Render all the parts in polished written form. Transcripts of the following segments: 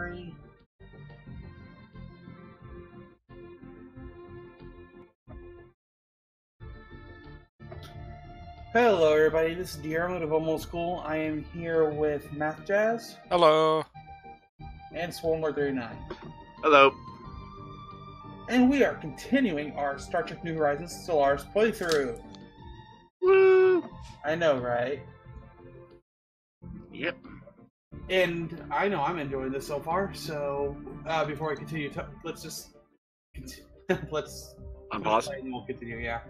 free. Hello everybody, this is Guillermo of Almost School. I am here with Math Jazz. Hello. And Swarmlord39. Hello. And we are continuing our Star Trek New Horizons Stellaris playthrough. Woo! I know, right? Yep. And I know I'm enjoying this so far, so before I continue, let's just... let's... Unpause? And we'll continue, yeah.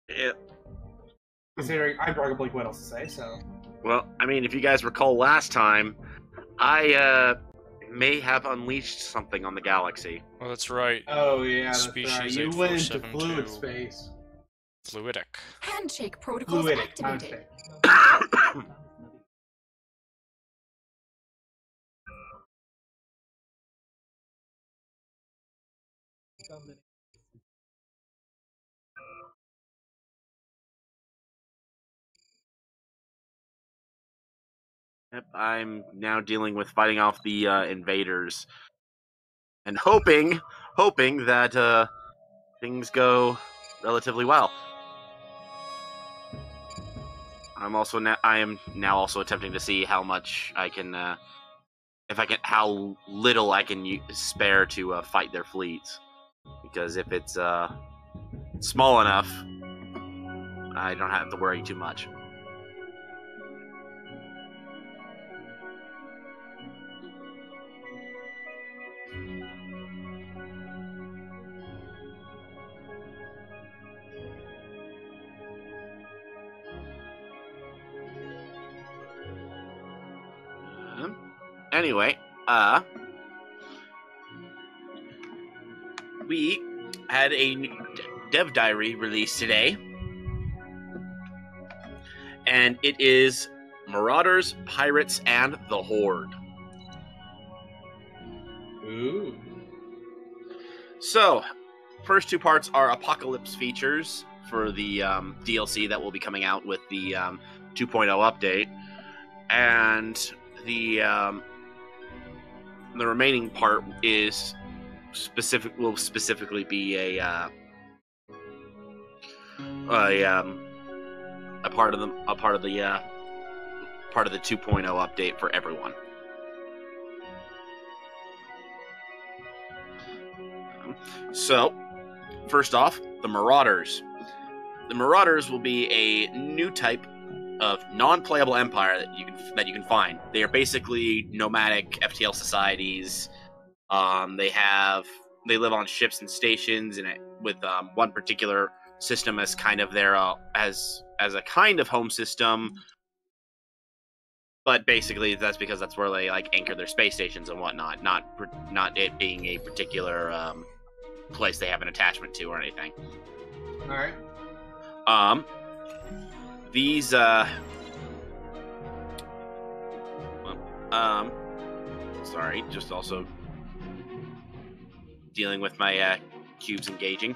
Yeah. Considering I'm drawing a blank what else to say, so... Well, I mean, if you guys recall last time, I may have unleashed something on the galaxy. Well, that's right. Oh, yeah, that's Species right. You went into 8472. fluid space. Fluidic. Handshake protocols Fluidic, activated. Yep, I'm now dealing with fighting off the invaders, and hoping that things go relatively well. I am now also attempting to see how much I can, how little I can spare to fight their fleets, because if it's small enough, I don't have to worry too much. Anyway, we had a dev diary released today, and it is Marauders, Pirates, and the Horde. Ooh. So, first two parts are Apocalypse features for the DLC that will be coming out with the 2.0 update, and the remaining part is will specifically be a part of the 2.0 update for everyone. So, first off, the Marauders. The Marauders will be a new type of non-playable empire that you can find. They are basically nomadic FTL societies. They live on ships and stations, and with one particular system as kind of their as a kind of home system. But basically, that's because that's where they anchor their space stations and whatnot. Not it being a particular place they have an attachment to or anything. All right. These sorry, just also dealing with my cubes engaging.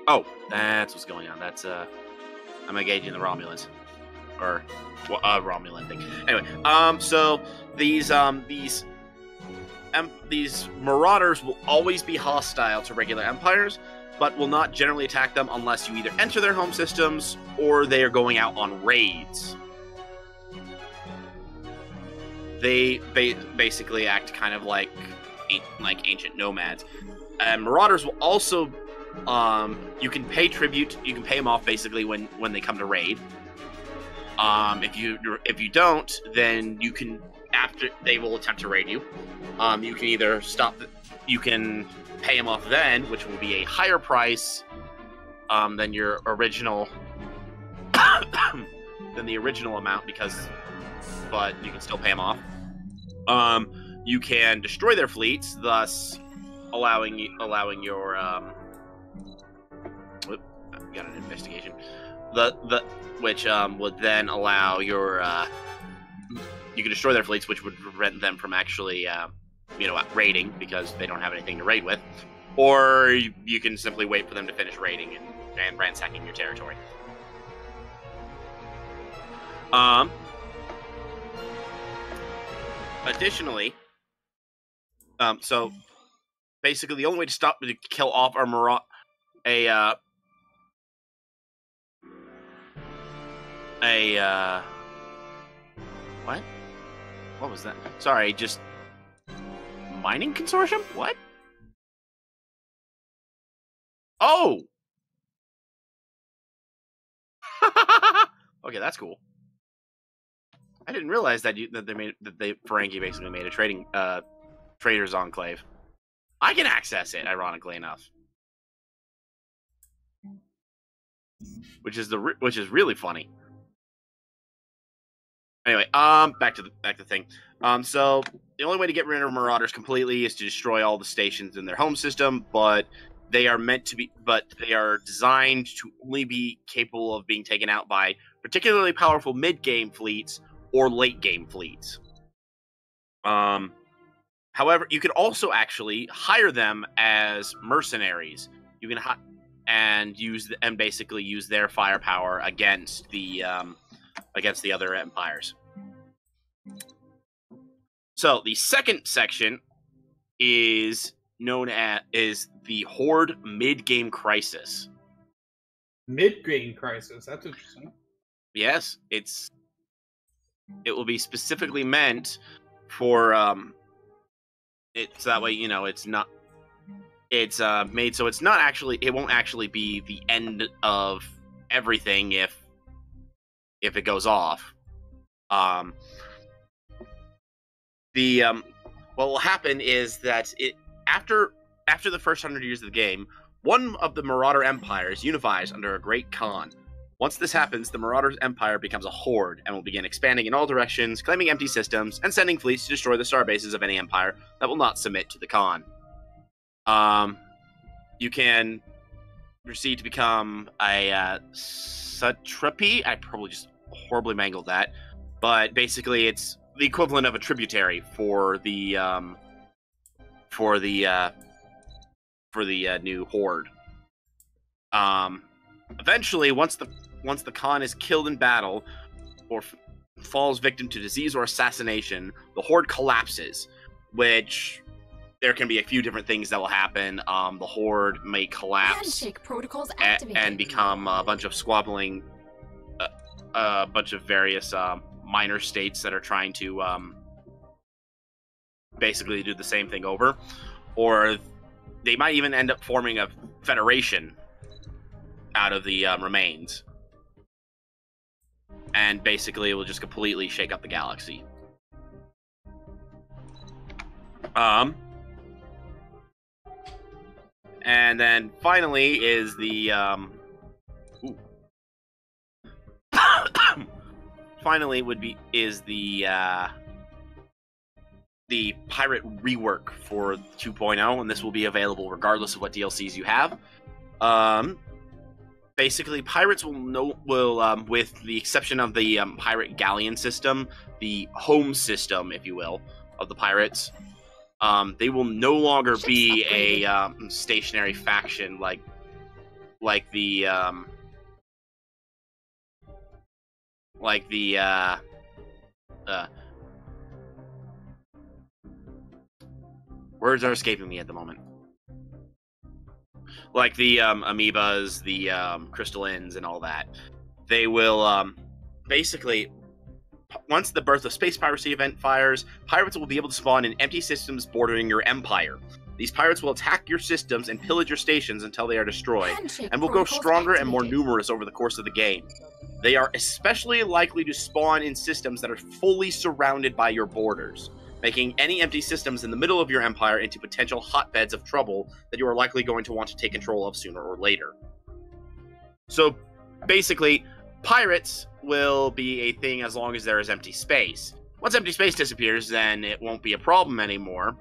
Oh, that's what's going on. That's I'm engaging the Romulans, or Romulan thing. Anyway, so these Marauders will always be hostile to regular empires, but will not generally attack them unless you either enter their home systems or they are going out on raids. They basically act kind of like ancient nomads. Marauders will also, you can pay tribute. You can pay them off basically when they come to raid. If you don't, then you can, after they will attempt to raid you. You can either you can pay them off then, which will be a higher price than your original than the original amount, but you can still pay them off. You can destroy their fleets, thus allowing your got an investigation. Which would then allow your you can destroy their fleets, which would prevent them from actually raiding, because they don't have anything to raid with, or you can simply wait for them to finish raiding and ransacking your territory. Additionally, so basically the only way to kill off our what? What was that? Sorry, just mining consortium? What? Oh! Okay, that's cool. I didn't realize that Ferengi basically made a traders enclave. I can access it, ironically enough, which is really funny. Anyway, back to the thing. So the only way to get rid of Marauders completely is to destroy all the stations in their home system, but they are designed to only be capable of being taken out by particularly powerful mid-game fleets or late-game fleets. However, you could also actually hire them as mercenaries. You can basically use their firepower against the other empires. So the second section is known as the Horde mid-game crisis. Mid-game crisis. That's interesting. Yes, it will be specifically meant for it's that way, it's not made so it won't actually be the end of everything if it goes off. What will happen is that after the first 100 years of the game, one of the Marauder empires unifies under a great Khan. Once this happens, the Marauder's empire becomes a horde and will begin expanding in all directions, claiming empty systems, and sending fleets to destroy the starbases of any empire that will not submit to the Khan. You can proceed to become a satrapy. I probably just horribly mangled that, but basically it's the equivalent of a tributary for the new horde. Eventually, once the Khan is killed in battle or falls victim to disease or assassination, the horde collapses, which there can be a few different things that will happen. The horde may collapse Handshake protocols and become a bunch of squabbling, a bunch of various minor states that are trying to basically do the same thing over, or they might even end up forming a federation out of the remains, and basically it will just completely shake up the galaxy. And then finally is the the pirate rework for 2.0, and this will be available regardless of what DLCs you have. Basically, pirates will with the exception of the pirate galleon system, the home system, if you will, of the pirates, they will no longer be a stationary faction like the words are escaping me at the moment. Like the amoebas, the crystallines, and all that. They will basically, once the Birth of Space Piracy event fires, pirates will be able to spawn in empty systems bordering your empire. These pirates will attack your systems and pillage your stations until they are destroyed, and will grow stronger and more numerous over the course of the game. They are especially likely to spawn in systems that are fully surrounded by your borders, making any empty systems in the middle of your empire into potential hotbeds of trouble that you are likely going to want to take control of sooner or later. So, basically, pirates will be a thing as long as there is empty space. Once empty space disappears, then it won't be a problem anymore.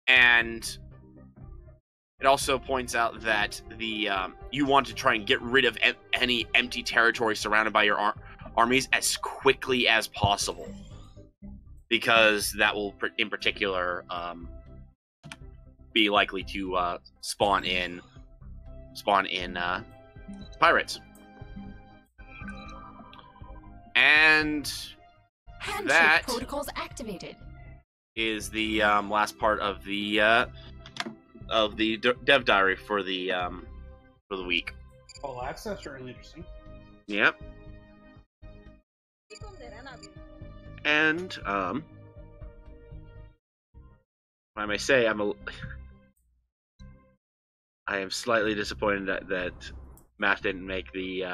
And it also points out that you want to try and get rid of any empty territory surrounded by your armies as quickly as possible, because that will, in particular, be likely to spawn in pirates. And Handshake that protocols activated. is the last part of the dev diary for the week. Well, that's really interesting. Yep. And I may say I am slightly disappointed that Matt didn't make the.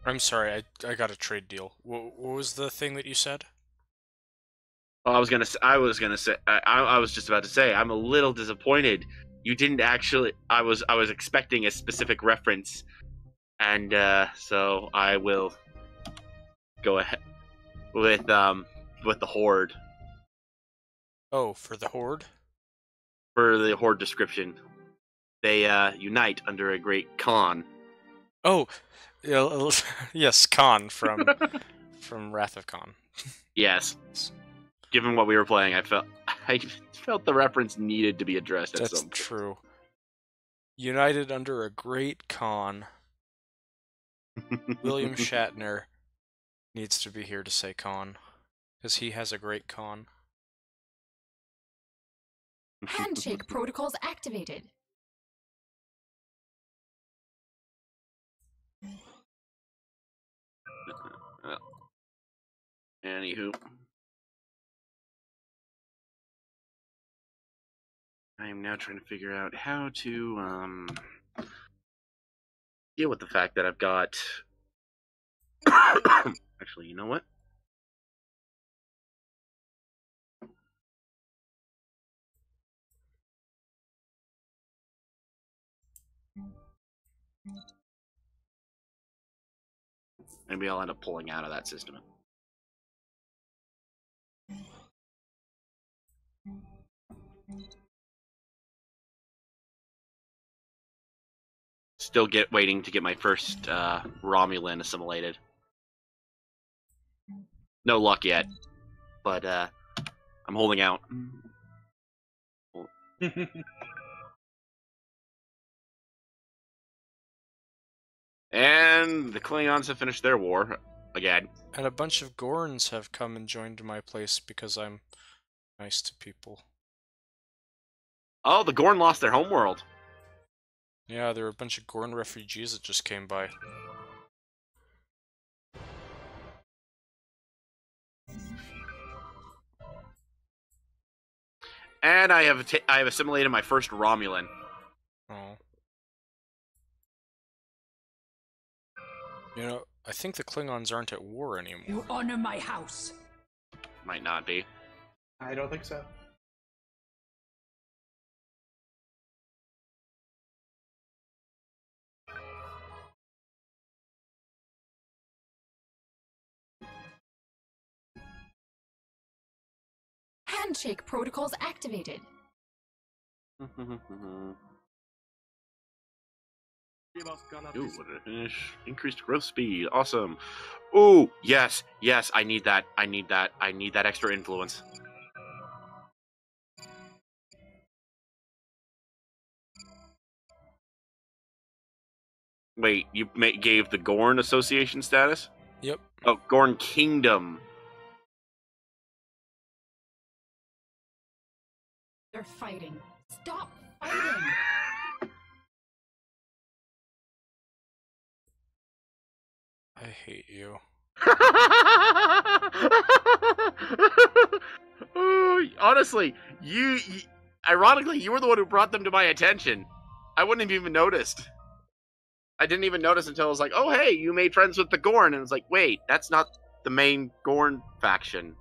I'm sorry, I got a trade deal. What was the thing that you said? Well, I was just about to say I'm a little disappointed. You didn't actually. I was expecting a specific reference, and so I will go ahead with the Horde. Oh, for the Horde? For the Horde description, they unite under a great Khan. Oh, yeah, yes, Khan from Wrath of Khan. Yes. Given what we were playing, I felt the reference needed to be addressed at some point. That's true. United under a great Khan. William Shatner needs to be here to say Khan, because he has a great Khan. Handshake protocols activated. Anywho. I am now trying to figure out how to deal with the fact that I've got. Actually, you know what? Maybe I'll end up pulling out of that system. Still waiting to get my first Romulan assimilated. No luck yet, but I'm holding out. And the Klingons have finished their war again. And a bunch of Gorns have come and joined my place because I'm nice to people. Oh, the Gorn lost their homeworld. Yeah, there were a bunch of Gorn refugees that just came by. And I have assimilated my first Romulan. Oh. You know, I think the Klingons aren't at war anymore. You honor my house. Might not be. I don't think so. Handshake protocols activated. Ooh, what a finish. Increased growth speed. Awesome. Ooh, yes, yes, I need that. I need that. I need that extra influence. Wait, you gave the Gorn Association status? Yep. Oh, Gorn Kingdom. They're fighting. Stop fighting. I hate you. Honestly, ironically, you were the one who brought them to my attention. I wouldn't have even noticed. I didn't even notice until I was like, oh, hey, you made friends with the Gorn. And it's like, wait, that's not the main Gorn faction.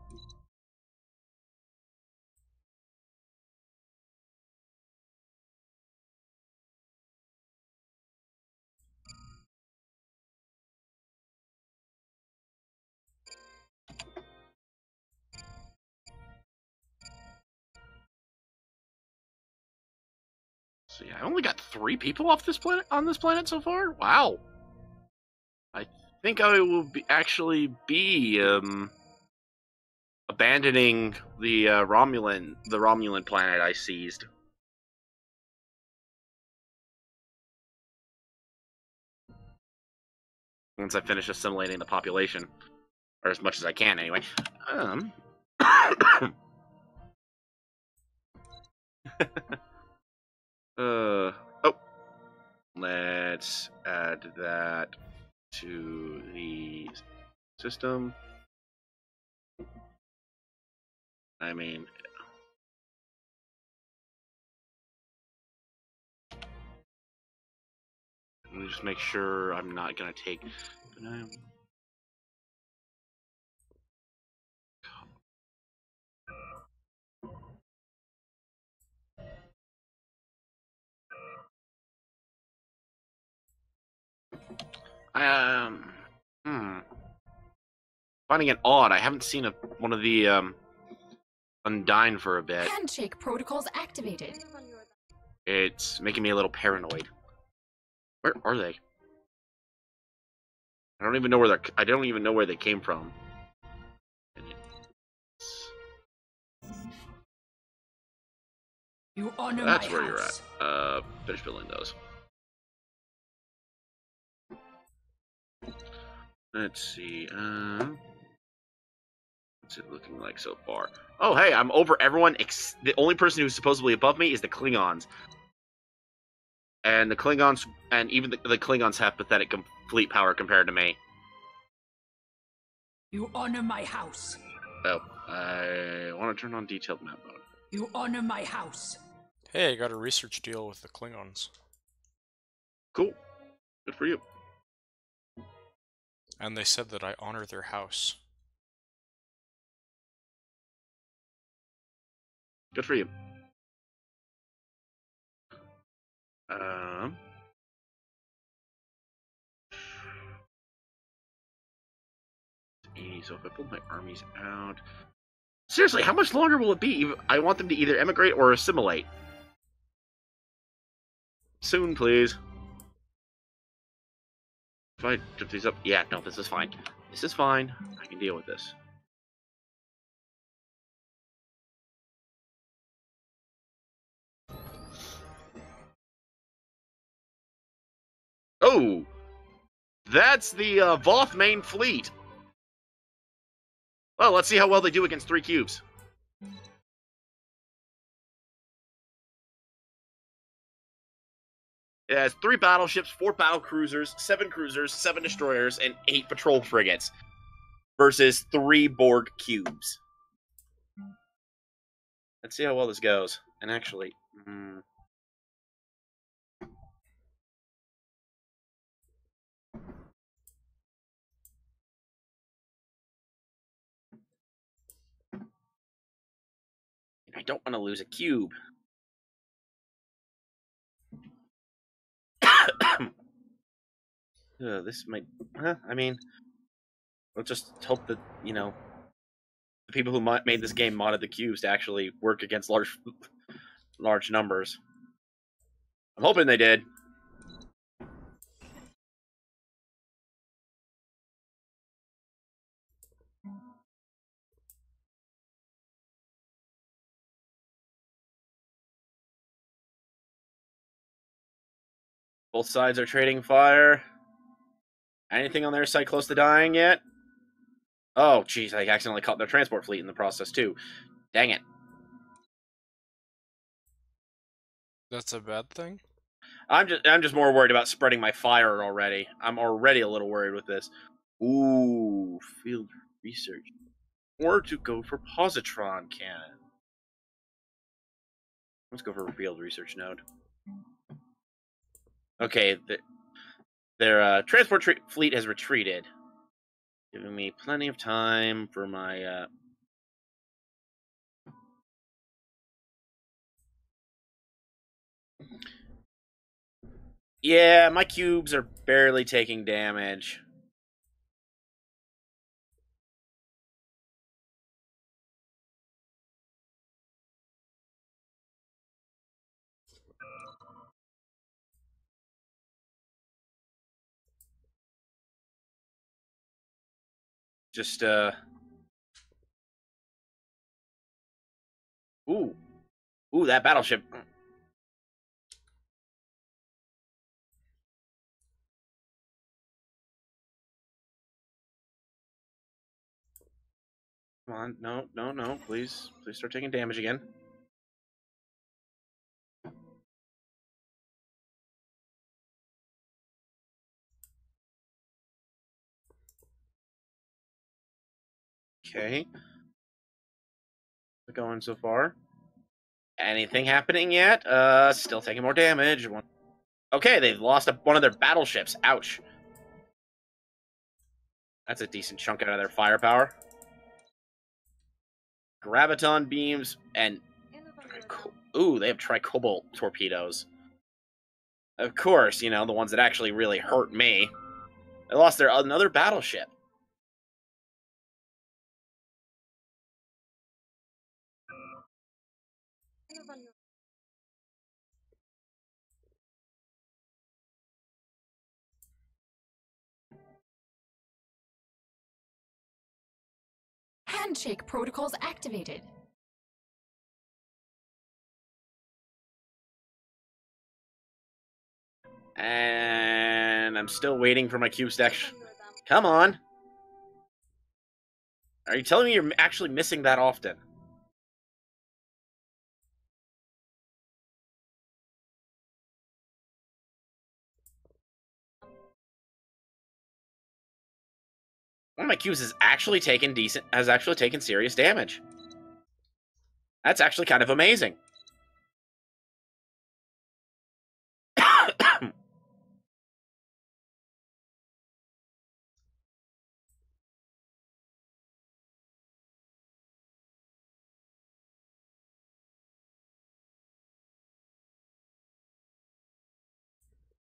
So yeah, I only got 3 people off this planet so far. Wow. I think I will actually be abandoning the Romulan planet I seized. once I finish assimilating the population, or as much as I can, anyway. Oh, let's add that to the system. I mean, let me just make sure I'm not gonna take. Finding it odd. I haven't seen one of the Undyne for a bit. Handshake protocols activated. It's making me a little paranoid. Where are they? I don't even know where I don't even know where they came from. You honor That's my where house. you're at. Finish building those. Let's see. What's it looking like so far? Oh, hey, I'm over everyone. The only person who's supposedly above me is the Klingons. And the Klingons, and even the Klingons have pathetic fleet power compared to me. You honor my house. Oh, I want to turn on detailed map mode. You honor my house. Hey, I got a research deal with the Klingons. Cool. Good for you. And they said that I honor their house. Good for you. So if I pull my armies out... Seriously, how much longer will it be? I want them to either emigrate or assimilate. Soon, please. If I drift these up... Yeah, no, this is fine. This is fine. I can deal with this. Oh! That's the Voth main fleet! Well, let's see how well they do against 3 cubes. It has 3 battleships, 4 battle cruisers, 7 cruisers, 7 destroyers, and 8 patrol frigates. Versus 3 Borg cubes. Let's see how well this goes. And actually... I don't want to lose a cube. This might... I mean... Let's just hope that, you know... The people who made this game modded the cubes to actually work against large numbers. I'm hoping they did. Both sides are trading fire. Anything on their side close to dying yet? Oh, jeez, I accidentally caught their transport fleet in the process, too. Dang it. That's a bad thing? I'm just more worried about spreading my fire already. I'm already a little worried with this. Ooh, field research. Or to go for positron cannon. Let's go for a field research node. Okay, their transport fleet has retreated, giving me plenty of time for my... Yeah, my cubes are barely taking damage. Just, Ooh, that battleship. Come on, no, no, no, please start taking damage again. Okay. Going so far. Anything happening yet? Still taking more damage. Okay, they've lost one of their battleships. Ouch. That's a decent chunk out of their firepower. Graviton beams and... Ooh, they have tricobalt torpedoes. Of course, you know, the ones that actually really hurt me. They lost another battleship. Handshake protocols activated. And I'm still waiting for my cube stack. Come on. Are you telling me you're actually missing that often? One of my cubes has actually taken serious damage. That's actually kind of amazing.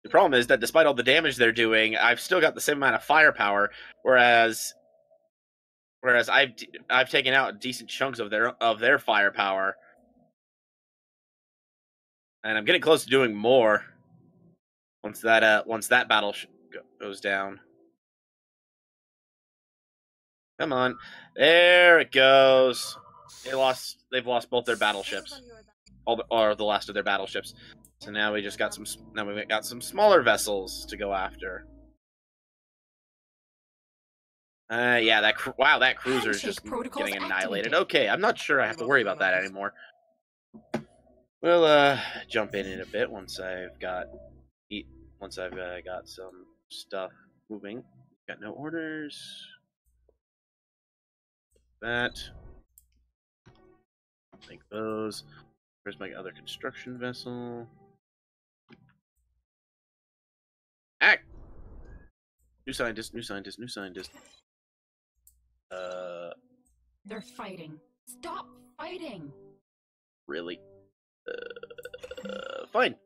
The problem is that despite all the damage they're doing, I've still got the same amount of firepower, whereas I've taken out decent chunks of their firepower, and I'm getting close to doing more. Once that battle goes down. Come on, there it goes. They've lost both their battleships, or the last of their battleships. So now we just got some smaller vessels to go after. Yeah, that cruiser is just getting annihilated. Okay, I'm not sure I have to worry about that anymore. We'll jump in a bit once I've got some stuff moving. Got no orders. That. Make those. Where's my other construction vessel? Act! New scientist, new scientist, new scientist. They're fighting. Stop fighting! Really? Fine.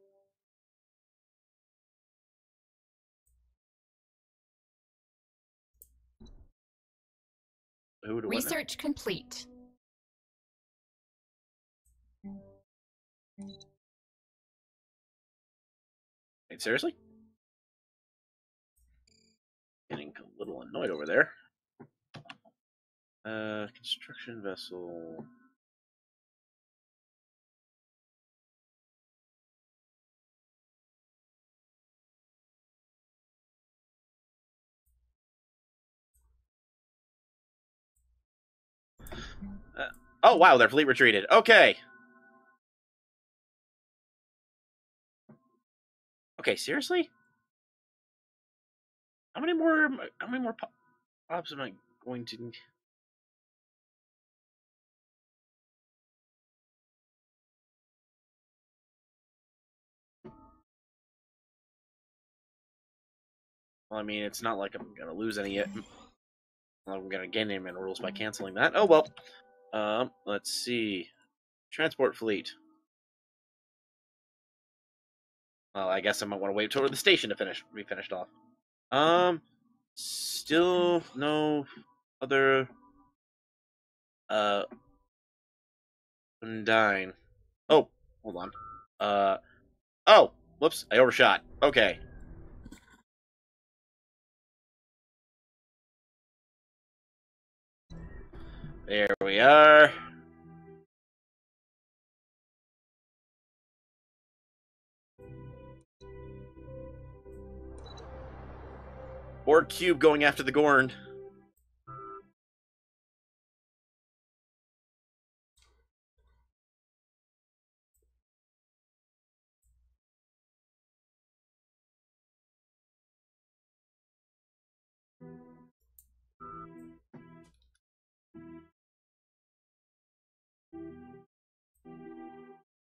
Research complete. Wait, seriously? Getting a little annoyed over there. Construction vessel. Oh wow, their fleet retreated. Okay. Okay, seriously? How many more pops am I going to? Well, I mean, it's not like I'm gonna lose any yet. I'm gonna gain any mana rules by canceling that. Oh well. Let's see. Transport fleet. Well, I guess I might want to wait till the station to be finished off. Still no other Undyne. Oh, hold on. Oh, whoops, I overshot. Okay. There we are. Orc cube going after the Gorn.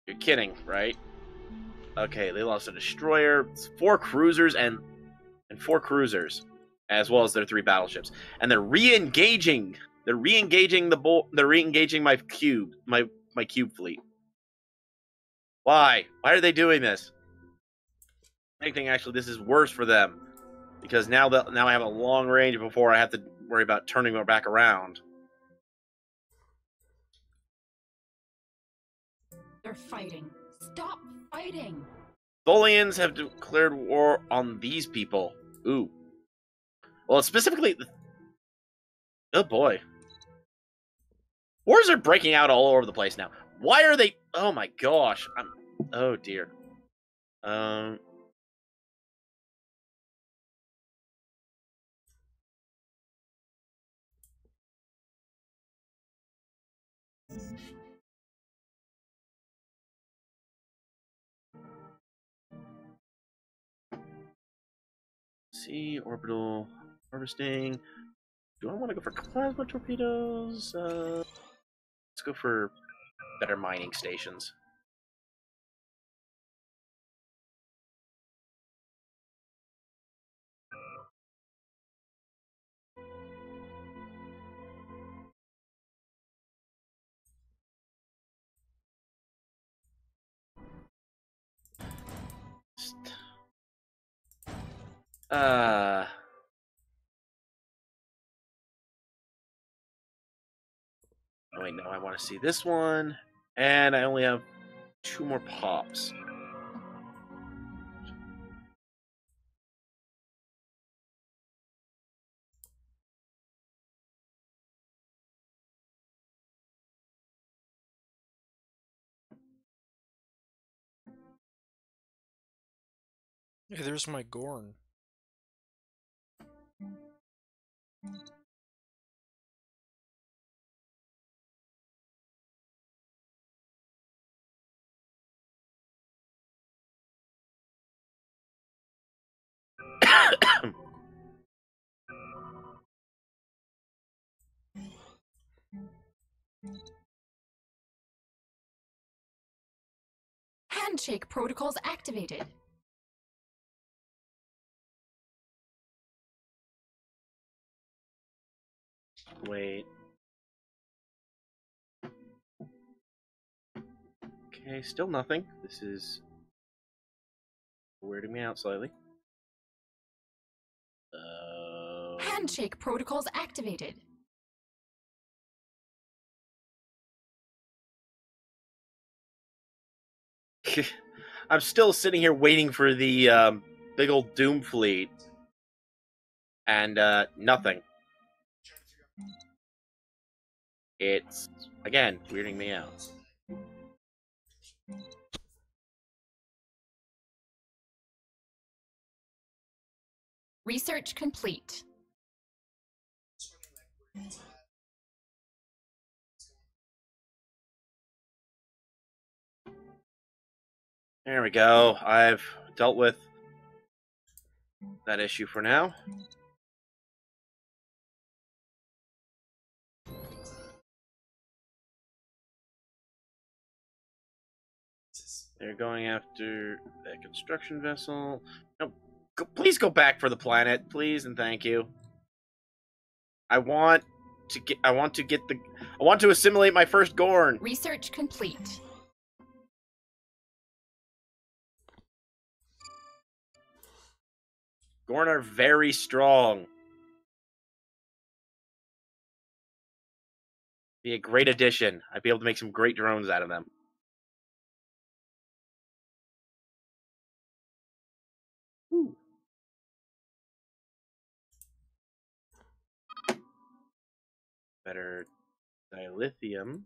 You're kidding, right? Okay, they lost a destroyer, 4 cruisers, and 4 cruisers, as well as their 3 battleships, and they're re-engaging. They're re-engaging They're re-engaging my cube, my cube fleet. Why? Why are they doing this? I think actually this is worse for them, because now I have a long range before I have to worry about turning her back around. They're fighting. Stop fighting. Tholians have declared war on these people. Ooh. Well, it's specifically... Oh, boy. Wars are breaking out all over the place now. Why are they... Oh, my gosh. Oh, dear. See, orbital harvesting. Do I want to go for plasma torpedoes? Let's go for better mining stations. Oh wait, no, I want to see this one. And I only have 2 more pops. Hey, there's my Gorn. Handshake protocols activated. Wait. Okay, still nothing. This is weirding me out slightly. Handshake protocols activated. I'm still sitting here waiting for the big old Doom fleet. And nothing. It's, again, weirding me out. Research complete. There we go. I've dealt with that issue for now. They're going after that construction vessel. No, please go back for the planet, please and thank you. I want to assimilate my first Gorn. Research complete. Gorn are very strong. Be a great addition. I'd be able to make some great drones out of them. Ooh. Better dilithium.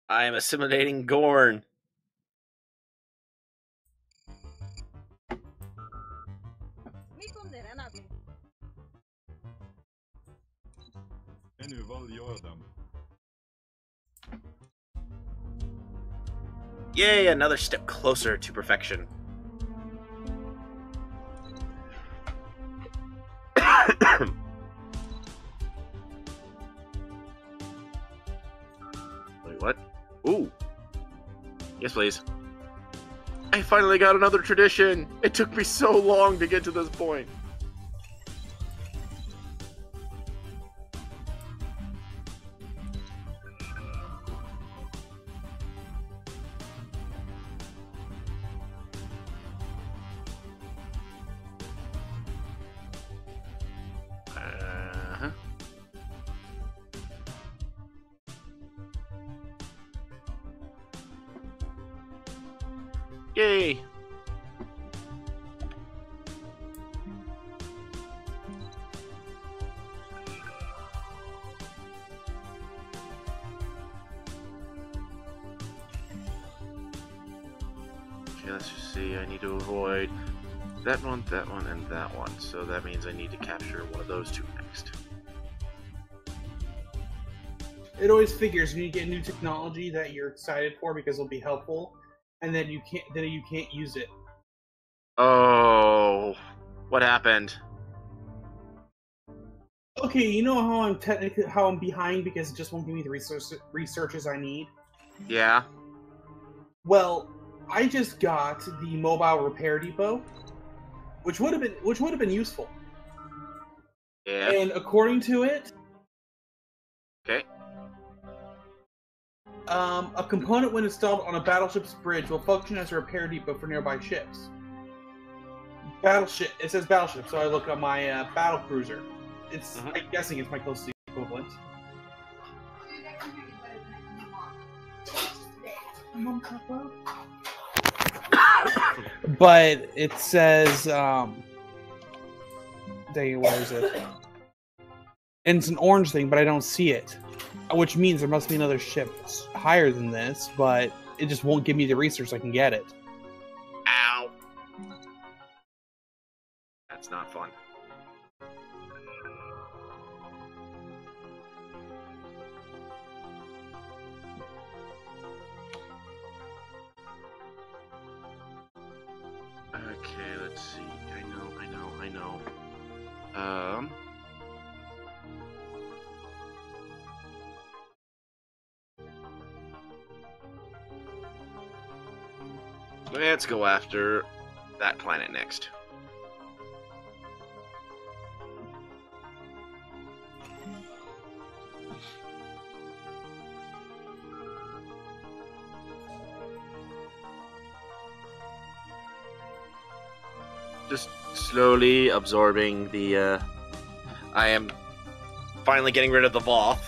I am assimilating Gorn. Yay, another step closer to perfection. Wait, what? Ooh. Yes, please. I finally got another tradition! It took me so long to get to this point. Yay! Okay, let's just see. I need to avoid that one, and that one. So that means I need to capture one of those two next. It always figures when you get new technology that you're excited for because it'll be helpful, and then you can't use it. Oh, what happened? Okay, you know how I'm behind because it just won't give me the researches I need. Yeah. Well, I just got the mobile repair depot, which would have been useful. Yeah. And according to it, Okay. a component when installed on a battleship's bridge will function as a repair depot for nearby ships. Battleship. It says battleship, so I look at my battle cruiser. It's. I'm guessing it's my closest equivalent. But it says, dang it, where is it? And it's an orange thing, but I don't see it. Which means there must be another ship higher than this, but it just won't give me the research so I can get it. Ow. That's not fun. Okay, let's see. I know. Let's go after that planet next. Just slowly absorbing the, I am finally getting rid of the Voth.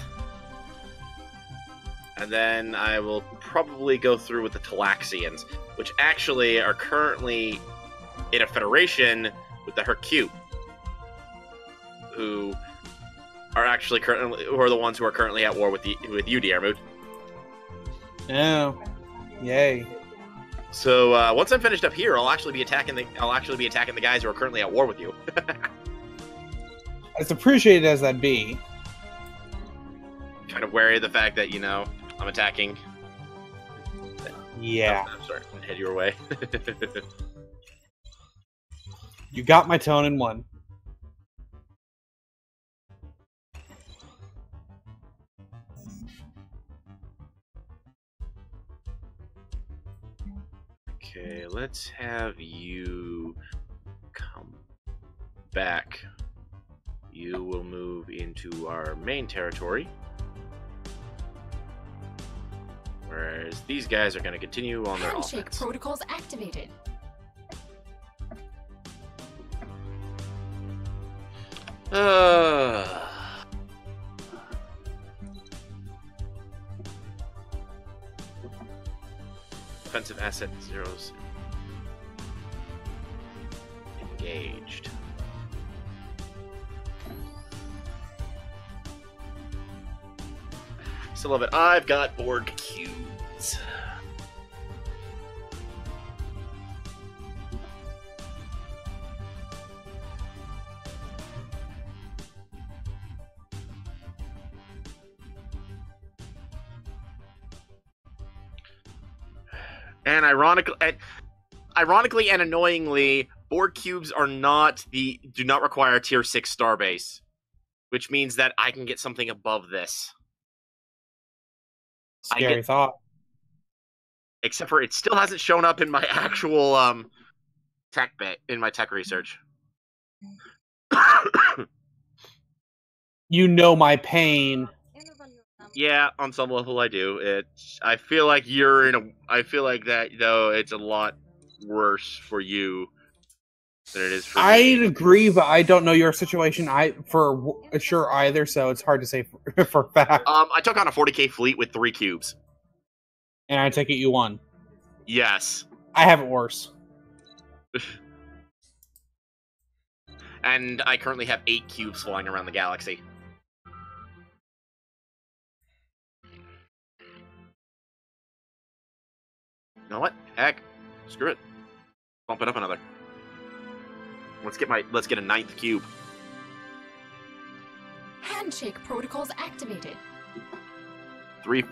And then I will probably go through with the Talaxians, which actually are currently in a federation with the Hercule, who are the ones who are currently at war with you, Diarmuid. Oh, yay! So once I'm finished up here, I'll actually be attacking the guys who are currently at war with you. As appreciated as that be, kind of wary of the fact that I'm attacking. Yeah. I'm sorry, head your way. You got my tone in one. Okay, let's have you come back. You will move into our main territory. Whereas these guys are going to continue on their Handshake offense. protocols activated. Offensive asset zeros. Engaged. Still love it. I've got Borg cubes. fleets. And ironically and annoyingly, Borg cubes do not require a tier 6 starbase, which means that I can get something above this. Scary thought. Except for it still hasn't shown up in my actual tech in my tech research. You know my pain. Yeah, on some level I do. I feel like that though it's a lot worse for you than it is for me. I'd agree, but I don't know your situation for sure either, so it's hard to say for a fact. I took on a 40k fleet with 3 cubes. And I take it you won. Yes. I have it worse. And I currently have 8 cubes flying around the galaxy. You know what? Heck, screw it. Bump it up another. Let's get a 9th cube. Handshake protocols activated. 3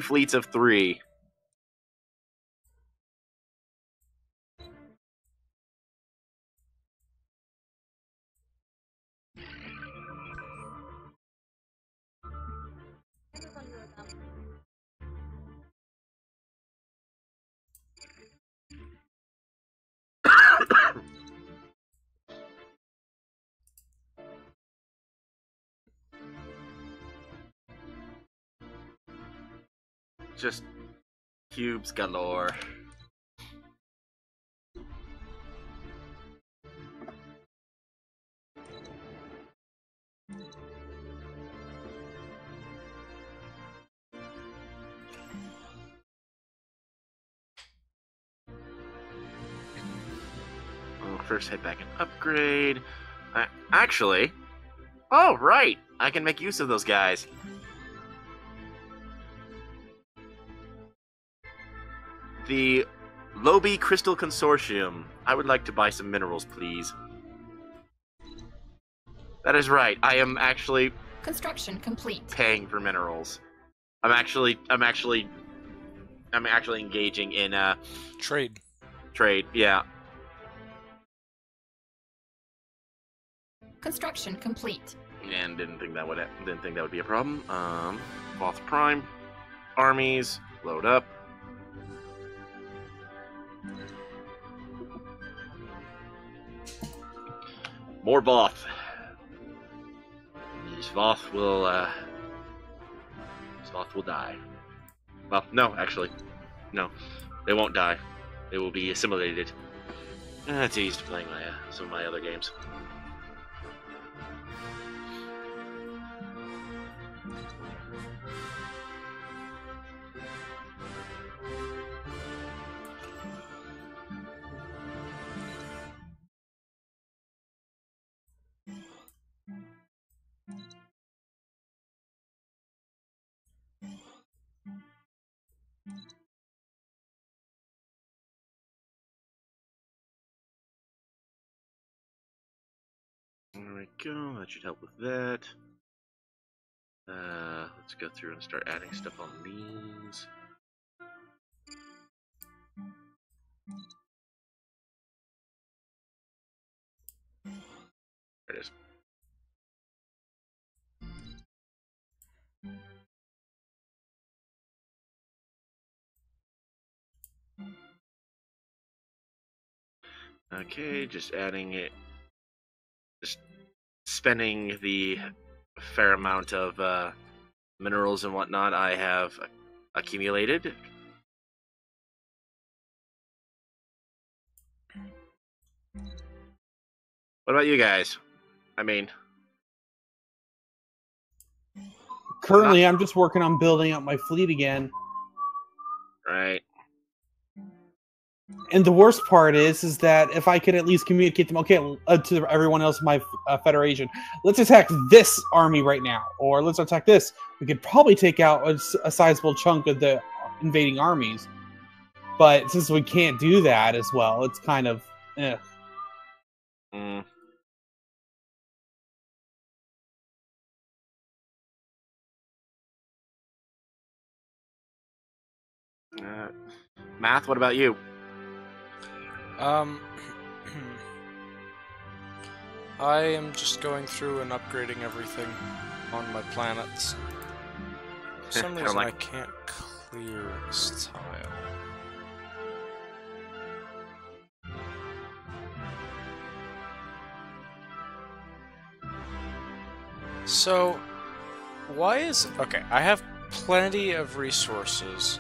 fleets of 3. Just cubes galore. We'll first head back and upgrade. Actually, oh right, I can make use of those guys. The Lobi Crystal Consortium. I would like to buy some minerals, please. That is right. I am actually Construction complete. paying for minerals. I'm actually engaging in Trade. trade. Yeah. Construction complete. And didn't think that would be a problem. Voth Prime armies load up. More Voth. These Voth will die. Well, no, actually. No. They won't die. They will be assimilated. It's easy to playing some of my other games. There we go, that should help with that. Let's go through and start adding stuff on these. There it is. Okay, just adding it. Just spending the fair amount of minerals and whatnot I have accumulated. What about you guys? I mean, Currently, I'm just working on building up my fleet again. right? And the worst part is that if I could at least communicate them, okay, to everyone else in my federation, let's attack this army right now, or let's attack this. We could probably take out a sizable chunk of the invading armies. But since we can't do that as well, it's kind of Mm. Math, what about you? I am just going through and upgrading everything on my planets. For some reason I can't clear this tile. So, why is... Okay, I have plenty of resources,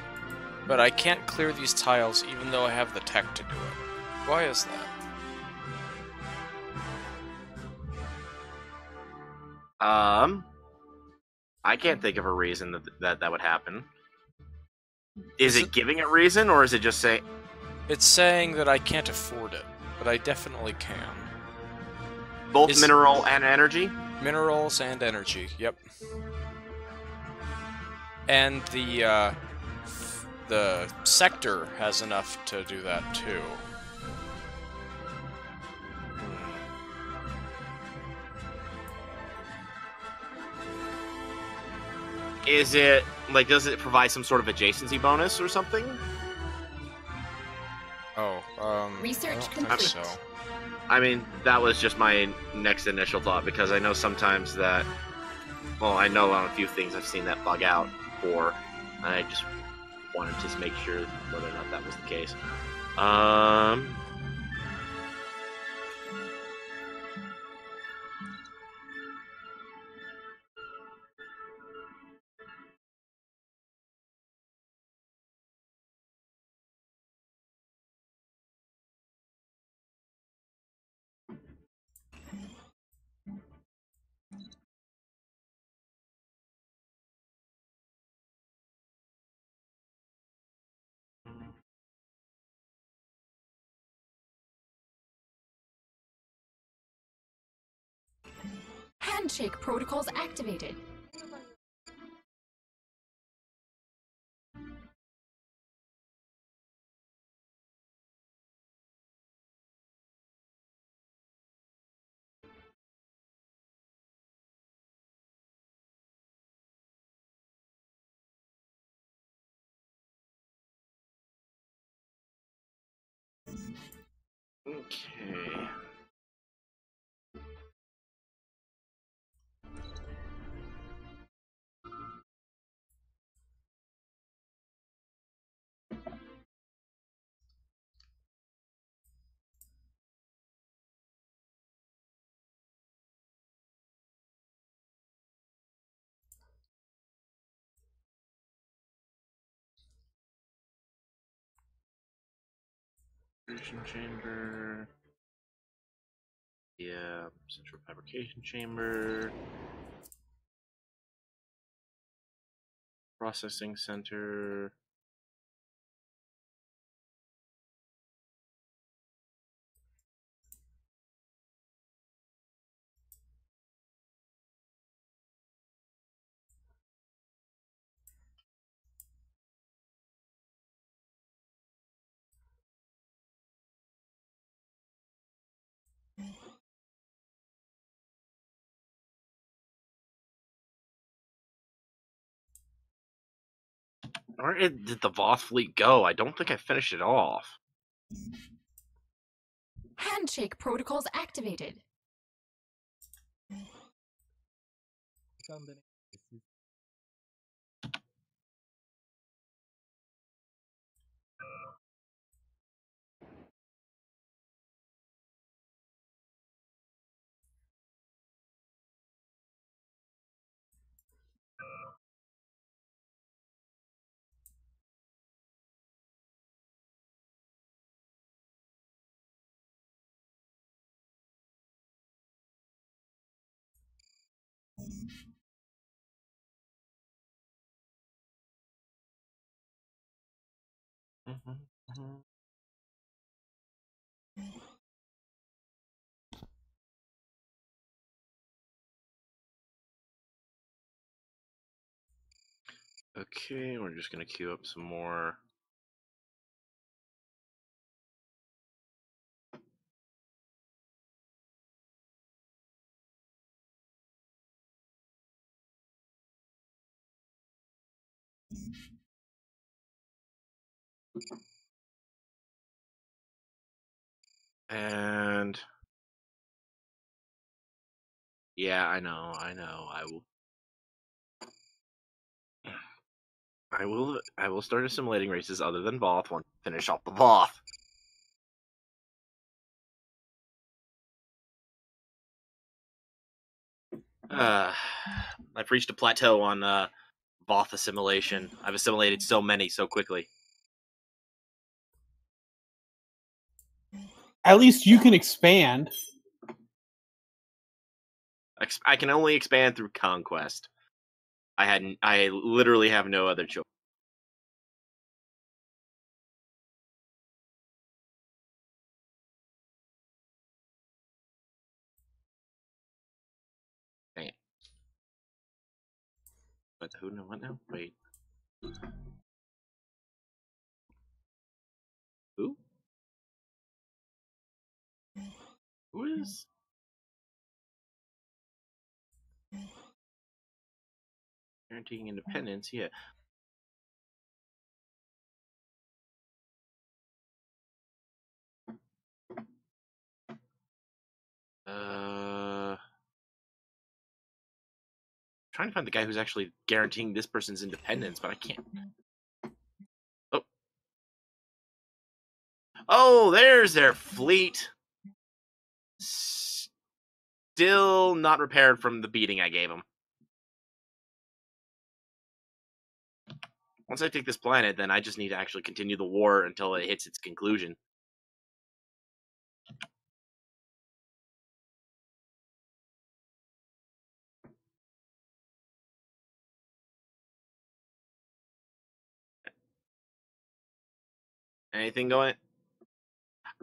but I can't clear these tiles even though I have the tech to do it. Why is that? I can't think of a reason that would happen. Is it giving a reason, or is it just saying... It's saying that I can't afford it, but I definitely can. Both mineral and energy? Minerals and energy, yep. And the sector has enough to do that too. Is it, like, does it provide some sort of adjacency bonus or something? Oh, Research I don't complete. think so. I mean, that was just my next initial thought, because I know sometimes that... Well, I know on a few things I've seen that bug out for, and I just wanted to make sure whether or not that was the case. Handshake protocols activated. Okay. Fabrication chamber. Yeah, central fabrication chamber. Processing center. Where did the Voth fleet go? I don't think I finished it off. Handshake protocols activated. Okay, we're just gonna queue up some more. And yeah, I know. I will start assimilating races other than Voth once I finish off the Voth. I've reached a plateau on Voth assimilation. I've assimilated so many so quickly. At least you can expand. I can only expand through conquest. I literally have no other choice. Dang it. What now? Wait. Who? Who is? Guaranteeing independence, yeah. Trying to find the guy who's actually guaranteeing this person's independence, but I can't. Oh. Oh, there's their fleet. Still not repaired from the beating I gave them. Once I take this planet, then I just need to actually continue the war until it hits its conclusion. Anything going?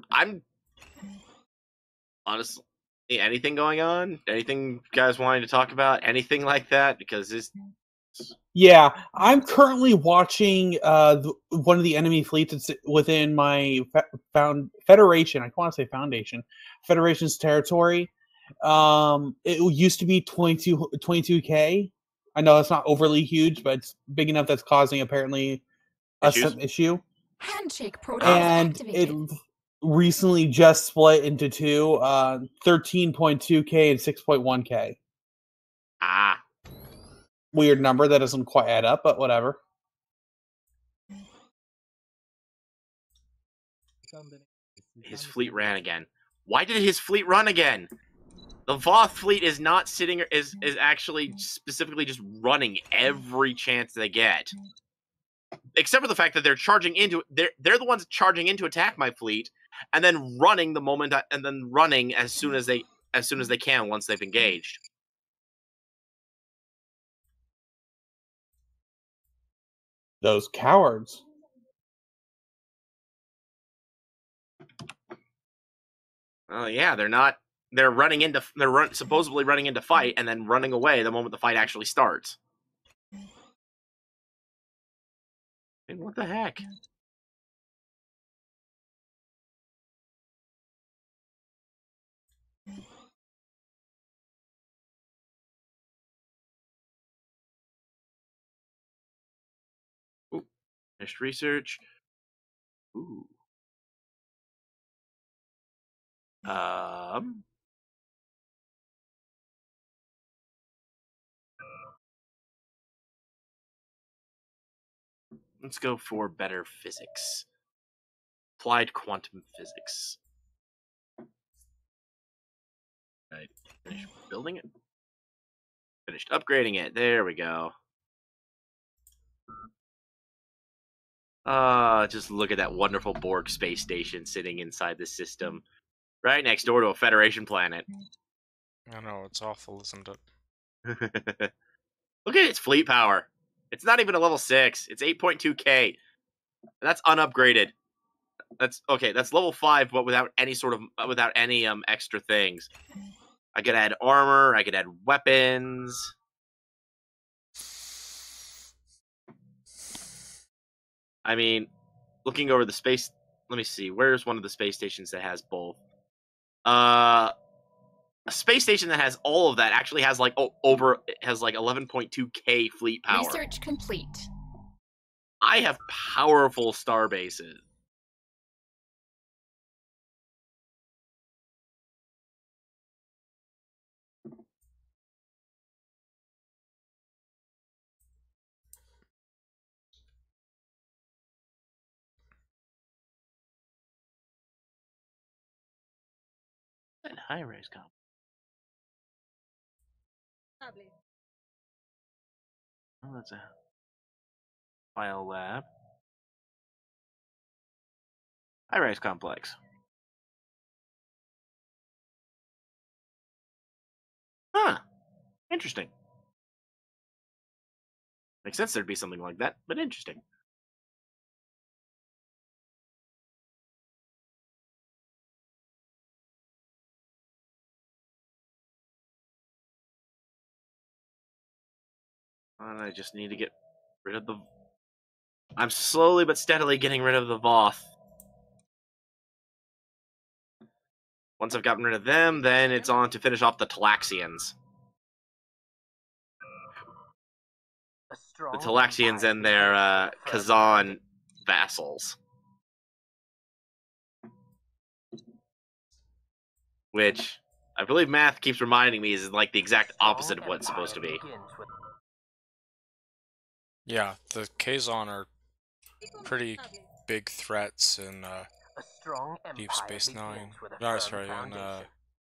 I'm honestly, anything going on? Anything you guys wanting to talk about? Anything like that? Because this. Yeah, I'm currently watching one of the enemy fleets that's within my Federation. I want to say Foundation. Federation's territory. It used to be 22K. I know that's not overly huge, but it's big enough that's causing apparently some issue. Handshake protocol activated. It recently just split into two, 13.2K and 6.1K. Ah. Weird number that doesn't quite add up, but whatever. His fleet ran again. Why did his fleet run again? The Voth fleet is not sitting, is actually specifically just running every chance they get. Except for the fact that they're charging into, they're the ones charging in to attack my fleet, and then running the moment, and then running as soon as they can once they've engaged. Those cowards. Oh yeah, they're not. They're running into. Supposedly running into fight, and then running away the moment the fight actually starts. And what the heck? Ooh, finished research. Ooh. Let's go for better physics. Applied quantum physics. I finished building it. Finished upgrading it. There we go. Just look at that wonderful Borg space station sitting inside the system. Right next door to a Federation planet. I know, it's awful, isn't it? Look at its fleet power. It's not even a level 6. It's 8.2k. That's unupgraded. That's okay. That's level 5, but without any extra things. I could add armor. I could add weapons. I mean, looking over the space. Let me see. Where's one of the space stations that has both? A space station that has all of that actually has like has like 11.2k fleet power. Research complete. I have powerful star bases. And high-rise comp. Oh, that's a file lab. High-rise complex. Huh. Interesting. Makes sense there'd be something like that, but interesting. And I just need to get rid of the... I'm slowly but steadily getting rid of the Voth. Once I've gotten rid of them, then it's on to finish off the Talaxians. The Talaxians and their Kazan vassals. Which, I believe math keeps reminding me is like the exact opposite of what it's supposed to be. Yeah, the Kazon are pretty big threats in Deep Space Nine. No, sorry, in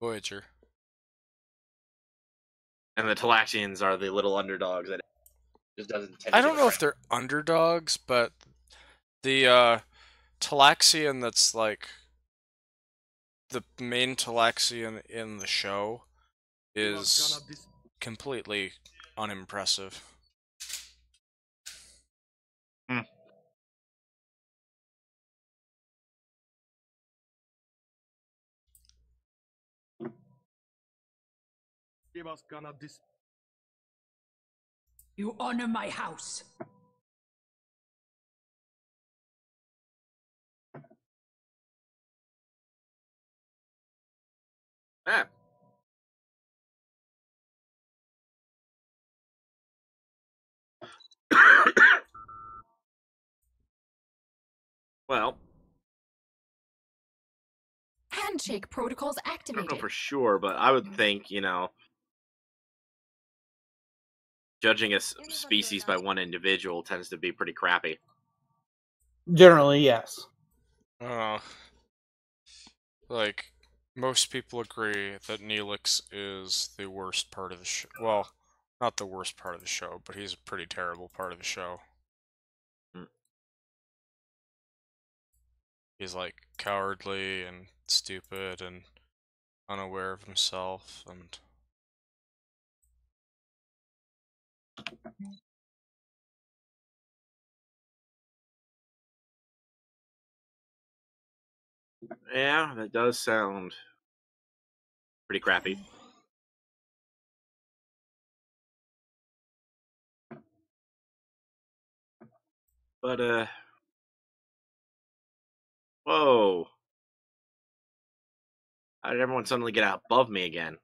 Voyager. And the Talaxians are the little underdogs that just doesn't tend to I don't know if they're underdogs, but the Talaxian that's like the main Talaxian in the show is completely unimpressive. You honor my house. Ah. Well, Handshake protocols I don't activated. know for sure, but I would think, you know, judging a species by one individual tends to be pretty crappy. Generally, yes. Like, most people agree that Neelix is the worst part of the show. Well, not the worst part of the show, but he's a pretty terrible part of the show. He's like cowardly and stupid and unaware of himself and Yeah, that does sound pretty crappy. But, whoa. How did everyone suddenly get out above me again?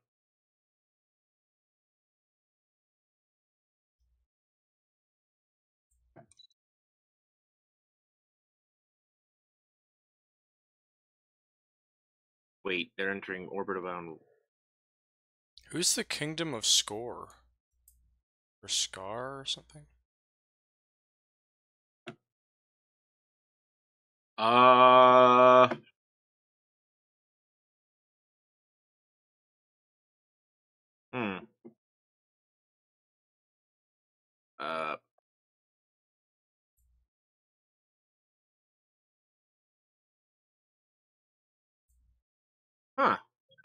Wait, they're entering orbit around... who's the Kingdom of Score? Or Scar or something? Hmm. Huh.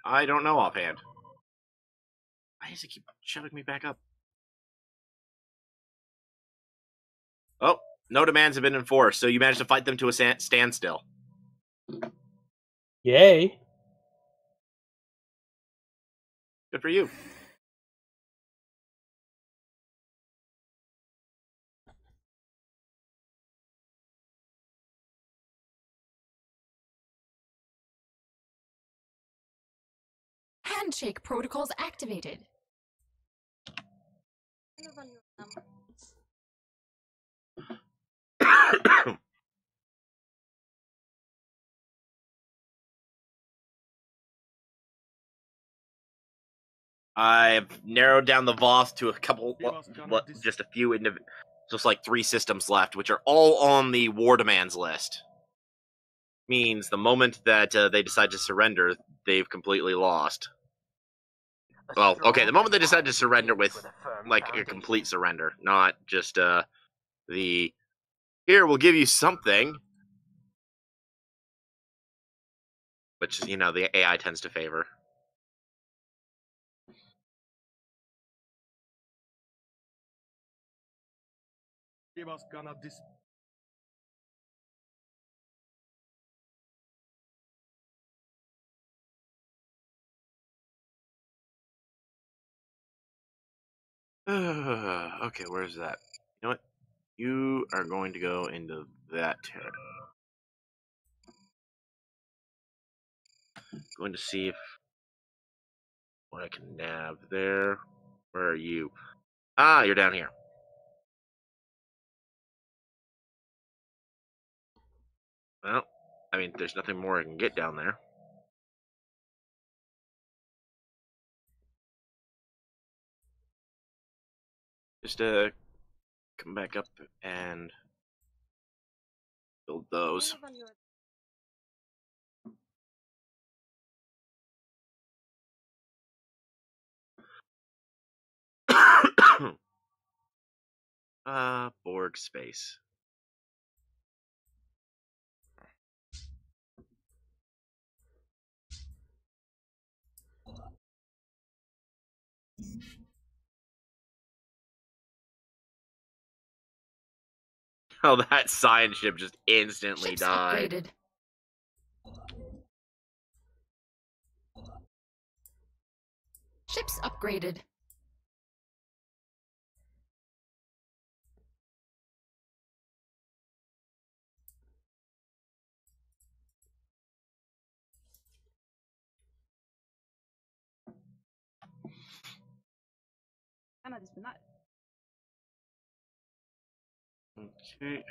I don't know offhand. Why does it keep shoving me back up? Oh, no demands have been enforced, so you managed to fight them to a standstill. Yay. Good for you. Handshake protocols activated. I've narrowed down the VOS to a couple, just a few, just like 3 systems left, which are all on the war demands list. Means the moment that they decide to surrender, they've completely lost. Well, okay, the moment they decide to surrender with, like, a complete surrender, not just, the, here, we'll give you something, which, you know, the AI tends to favor. Okay, where's that? You know what? You are going to go into that territory. Going to see if what I can nav there. Where are you? Ah, you're down here. Well, I mean, there's nothing more I can get down there. Just come back up and build those. Borg space. Oh, that science ship just instantly Ships died. upgraded. Ships upgraded. Okay.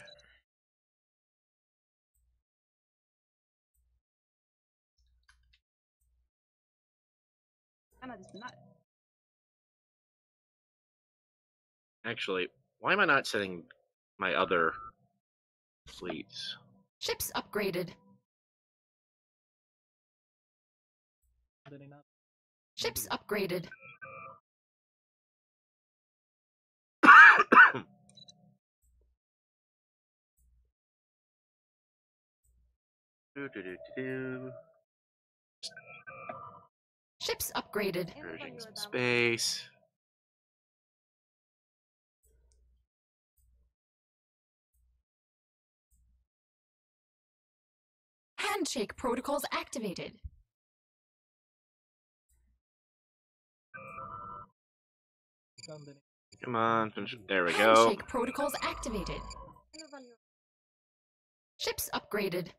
Actually, why am I not setting my other fleets? Ships upgraded. Ships upgraded. Ships upgraded. Purging some space. Handshake protocols activated. Come on, finish. There we go. Handshake protocols activated. Ships upgraded.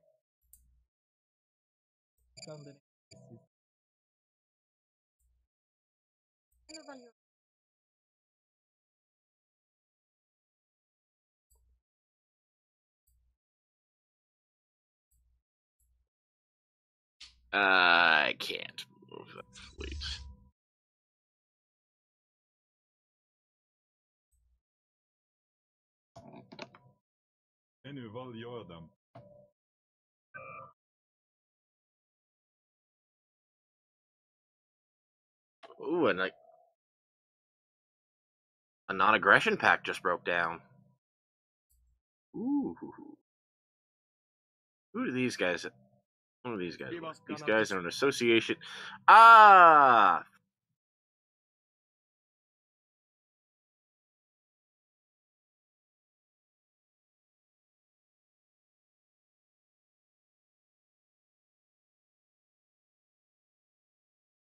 I can't move that fleet. En nu vad gör de? Ooh, and like a non-aggression pact just broke down. Ooh. Who are these guys? One of these guys. These guys are an association. Ah!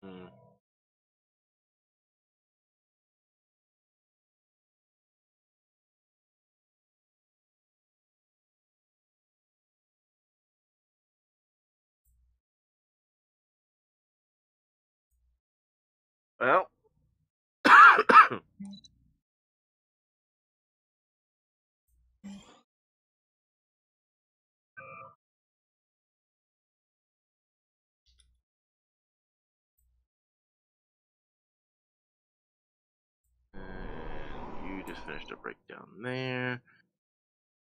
Hmm. Well. And you just finished a breakdown there.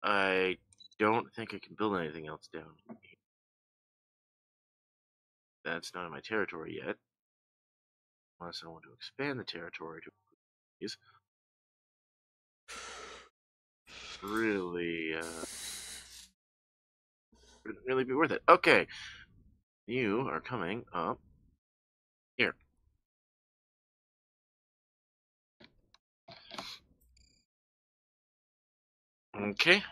I don't think I can build anything else down here. That's not in my territory yet. Unless I want to expand the territory to these. Really, wouldn't really be worth it. Okay. You are coming up here. Okay.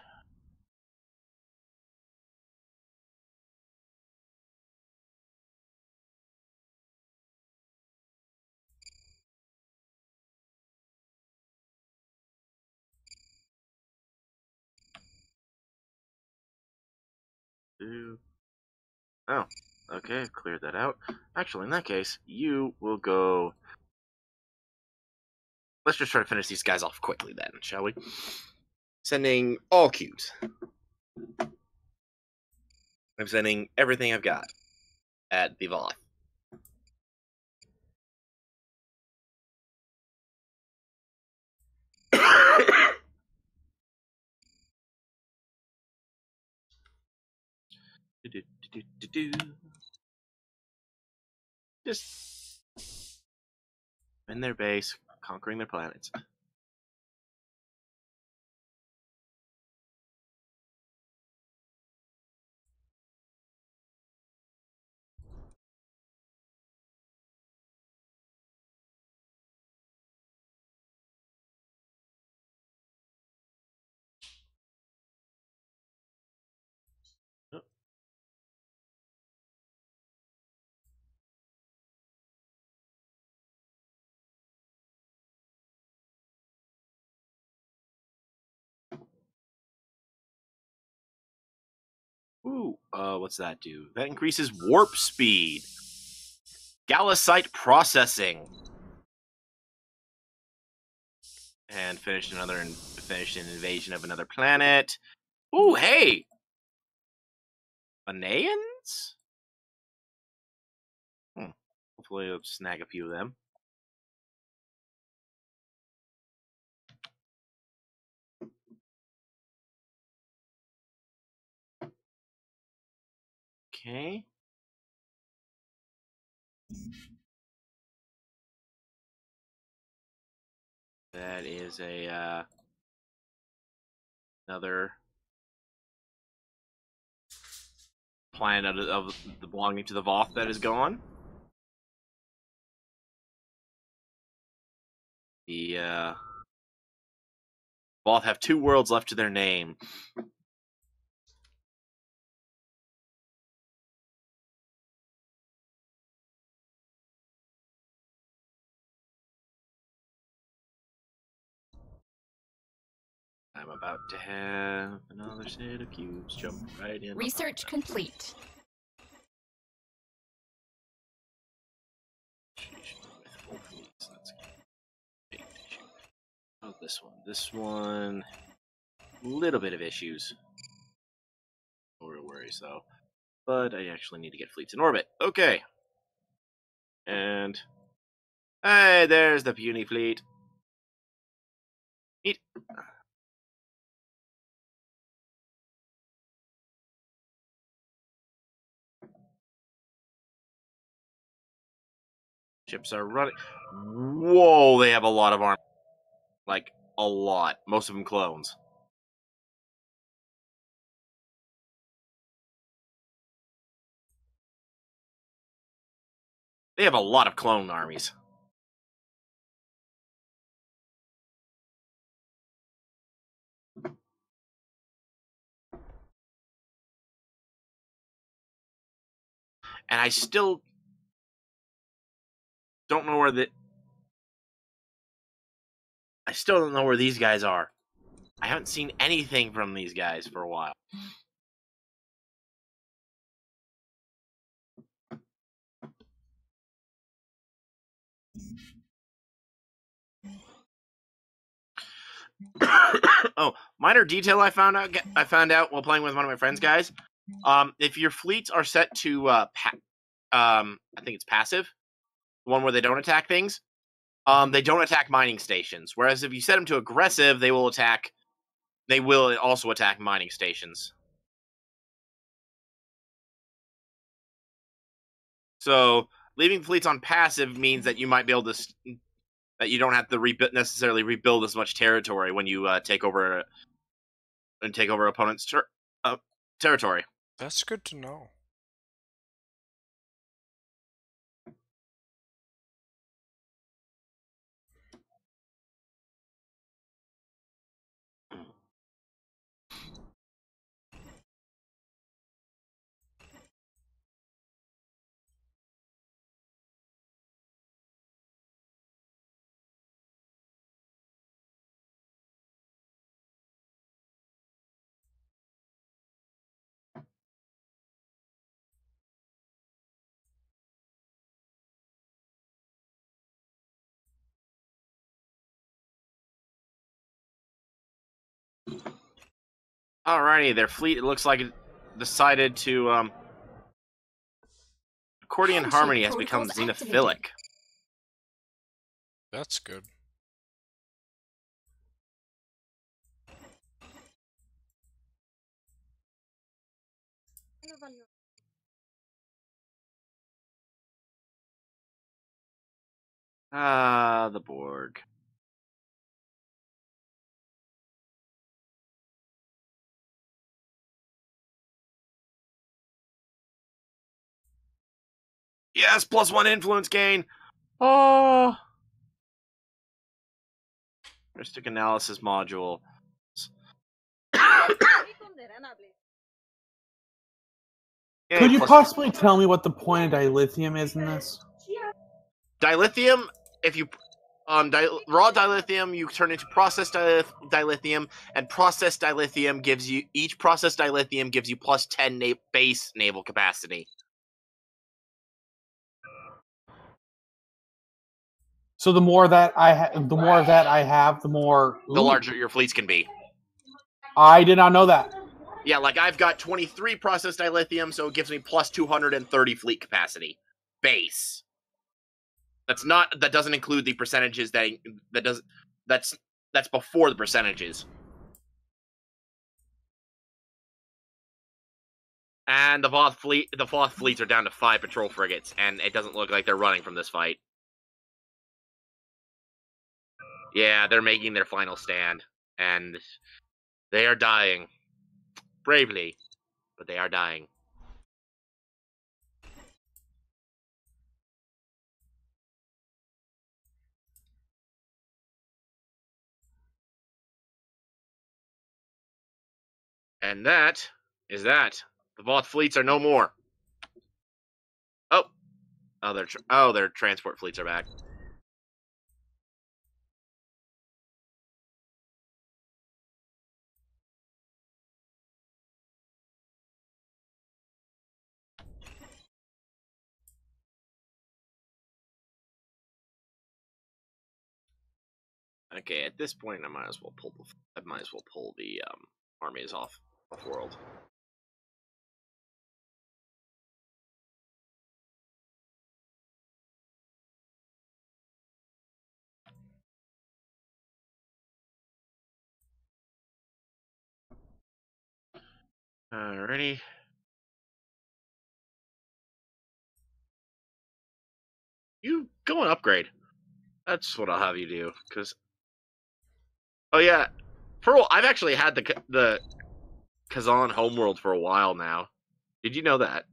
Oh, okay, cleared that out. Actually, in that case, you will go. Let's just try to finish these guys off quickly then, shall we? Sending all cubes. I'm sending everything I've got at the Voth. Just in their base, conquering their planets. Ooh, what's that do? That increases warp speed. Galisite processing. And finished an invasion of another planet. Ooh, hey! Anayans? Hopefully I'll snag a few of them. Okay. That is a another planet of the belonging to the Voth that is gone. The Voth have 2 worlds left to their name. I'm about to have another set of cubes jump right in. Research complete. Oh, this one. This one. Little bit of issues. No real worries though. But I actually need to get fleets in orbit. Okay. And hey, there's the puny fleet. Neat. Ships are running. Whoa, they have a lot of armor. Like, a lot. Most of them clones. They have a lot of clone armies. And I still don't know where I still don't know where these guys are. I haven't seen anything from these guys for a while. Oh, minor detail I found out while playing with one of my friends, guys. If your fleets are set to I think it's passive, the one where they don't attack things, they don't attack mining stations. Whereas if you set them to aggressive, they will attack. They will also attack mining stations. So leaving fleets on passive means that you might be able to that you don't have to necessarily rebuild as much territory when you take over opponent's territory. That's good to know. Alrighty, their fleet, it looks like it decided to, Accordion Handshake Harmony has become protocols xenophilic. activated. That's good. The Borg. Yes, +1 influence gain. Oh. Heuristic analysis module. Could you possibly tell me what the point of dilithium is in this? Dilithium, if you raw dilithium, you turn into processed dilithium, and processed dilithium gives you plus 10 base naval capacity. So the more that I have, the more The larger your fleets can be. I did not know that. Yeah, like I've got 23 processed dilithium, so it gives me plus 230 fleet capacity base. That doesn't include the percentages that's before the percentages. And the Voth fleets are down to 5 patrol frigates, and it doesn't look like they're running from this fight. Yeah, they're making their final stand, and they are dying. Bravely, but they are dying. And that is that. The Voth fleets are no more. Their transport fleets are back. Okay, at this point, I might as well pull the armies off world. Alrighty. You go and upgrade. That's what I'll have you do. Cause, oh yeah, I've actually had the Kazan homeworld for a while now. Did you know that?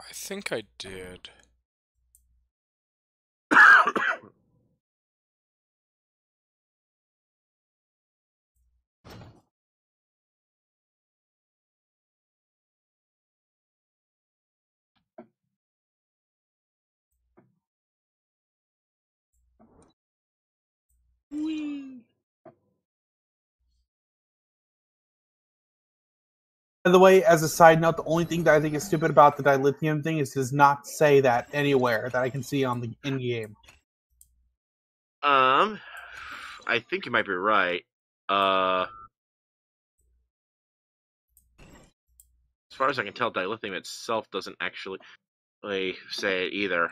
I think I did. By the way, as a side note, the only thing that I think is stupid about the dilithium thing is it does not say that anywhere that I can see on the in-game. I think you might be right. As far as I can tell, dilithium itself doesn't actually say it either.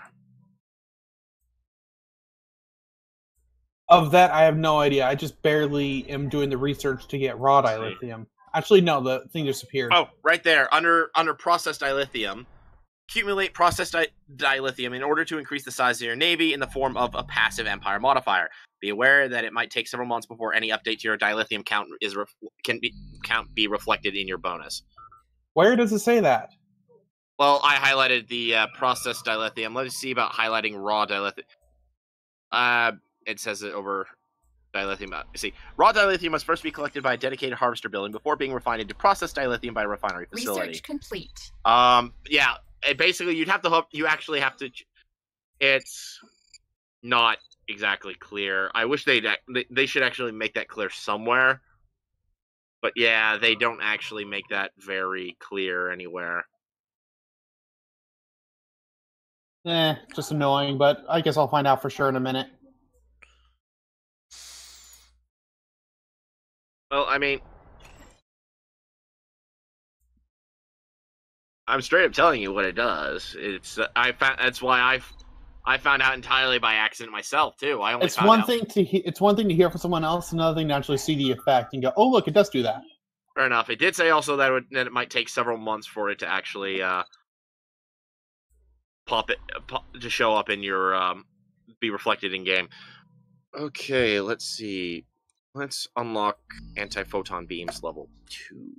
Of that, I have no idea. I just barely am doing the research to get raw dilithium. Actually, no, the thing disappeared. Oh, right there, under processed dilithium. Accumulate processed dilithium in order to increase the size of your navy in the form of a passive empire modifier. Be aware that it might take several months before any update to your dilithium count can be reflected in your bonus. Where does it say that? Well, I highlighted the processed dilithium. Let's see about highlighting raw dilithium. It says it over dilithium. See, raw dilithium must first be collected by a dedicated harvester building before being refined into processed dilithium by a refinery facility. Research complete. Yeah. Basically, you actually have to. It's not exactly clear. I wish they should actually make that clear somewhere. But yeah, they don't actually make that very clear anywhere. Just annoying, but I guess I'll find out for sure in a minute. Well, I mean, I'm straight up telling you what it does. That's why I found out entirely by accident myself too. It's one thing to hear from someone else, another thing to actually see the effect and go, "Oh, look, it does do that." Fair enough. It did say also that it might take several months for it to actually to show up in your be reflected in game. Okay, let's see. Let's unlock anti-photon beams level 2.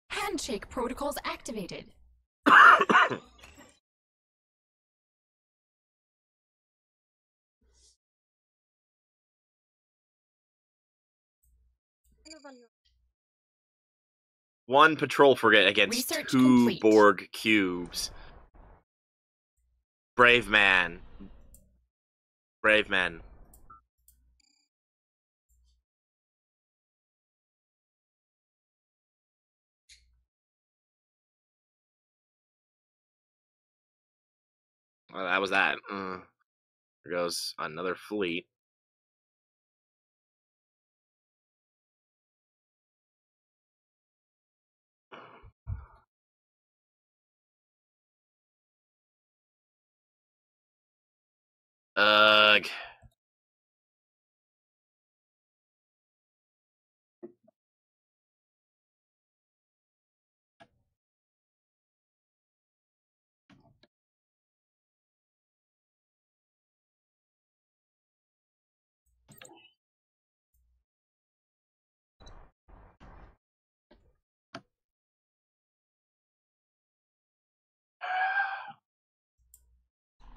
Handshake protocols activated. One patrol frigate against Research 2 complete. Borg cubes. Brave man. Brave men. Well, that was that. There goes another fleet. Ugh.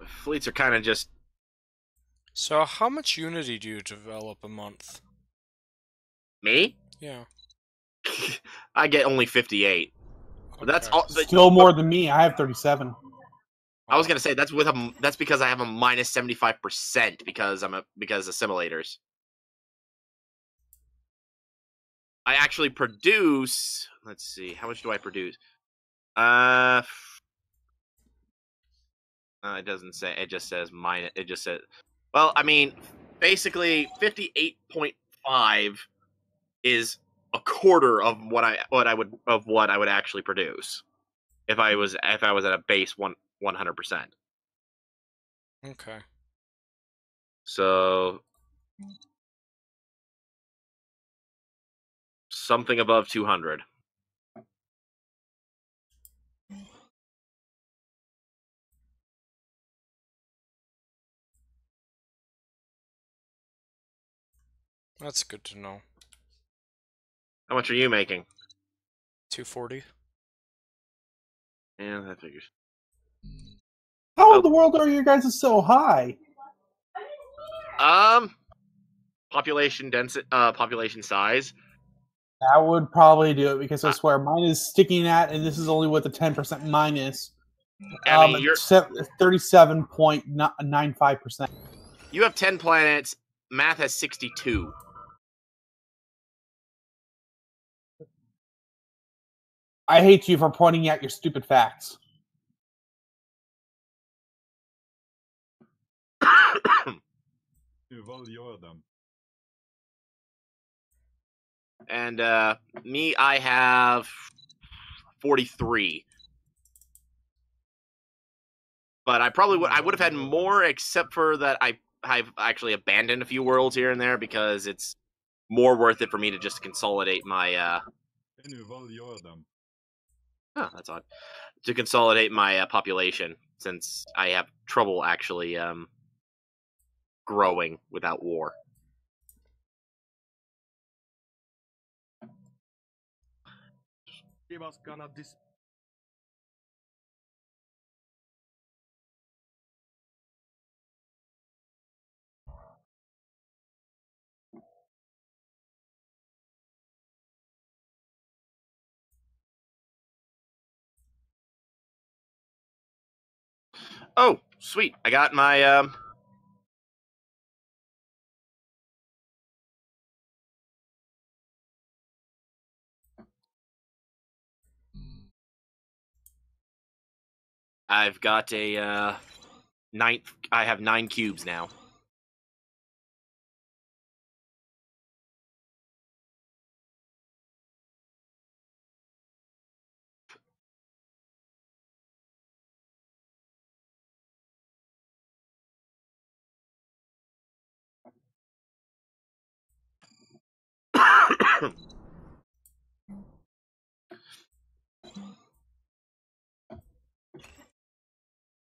Fleets are kind of just... So, how much Unity do you develop a month? Me? Yeah. I get only 58. Okay. That's all. Still more than me. I have 37. I was gonna say that's because I have a minus 75% because of simulators. I actually produce. Let's see, how much do I produce? It doesn't say. It just says minus. It just says. Well, I mean, basically, 58.5 is a quarter of what I would actually produce if I was at a base 100%. Okay. So something above 200. That's good to know. How much are you making? 240. Yeah, that figures. How in the world are you guys so high? Population density, population size. That would probably do it because I swear mine is sticking at, and this is only with a 10% minus. I mean, you're 37.95%. You have 10 planets. Math has 62. I hate you for pointing out your stupid facts. Nu valgör dem. And me, I have 43. But I probably would have had more, except for that I've actually abandoned a few worlds here and there because it's more worth it for me to just consolidate my Nu valgör dem. oh, that's odd. To consolidate my population, since I have trouble actually growing without war. Give us gonna Oh, sweet! I got my I've got a ninth. I have 9 cubes now.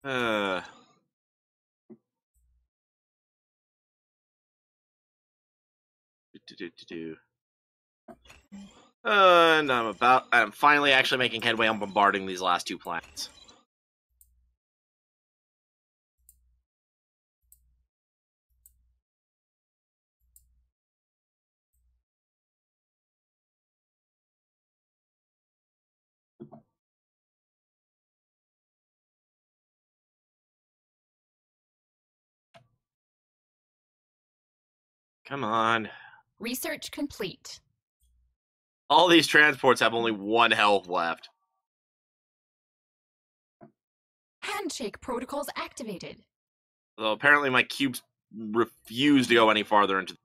uh, and I'm finally actually making headway on bombarding these last 2 planets. Come on. Research complete. All these transports have only 1 health left. Handshake protocols activated. Although apparently my cubes refuse to go any farther into.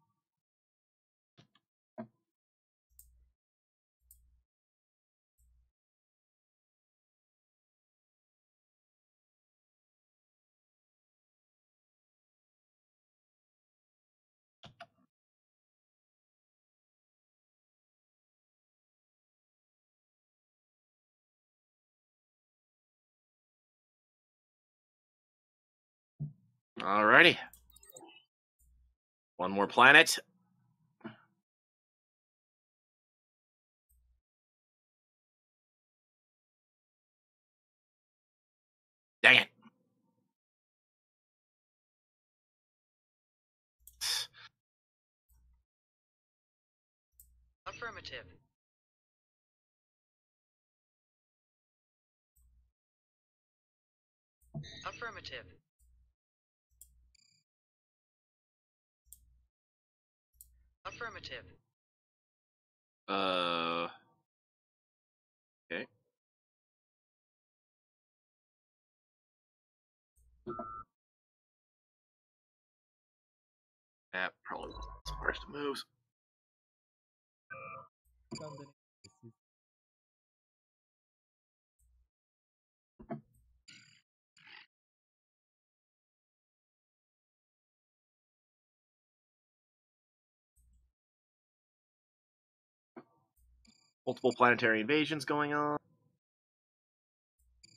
Alrighty. 1 more planet. Dang it. Affirmative. Affirmative. Affirmative. Okay. That probably wasn't the first moves. Multiple planetary invasions going on.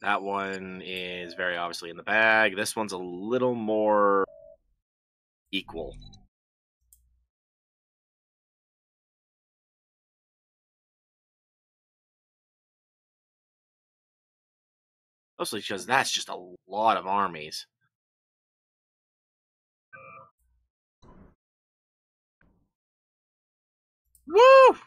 That one is very obviously in the bag. This one's a little more equal. Mostly because that's just a lot of armies. Woo!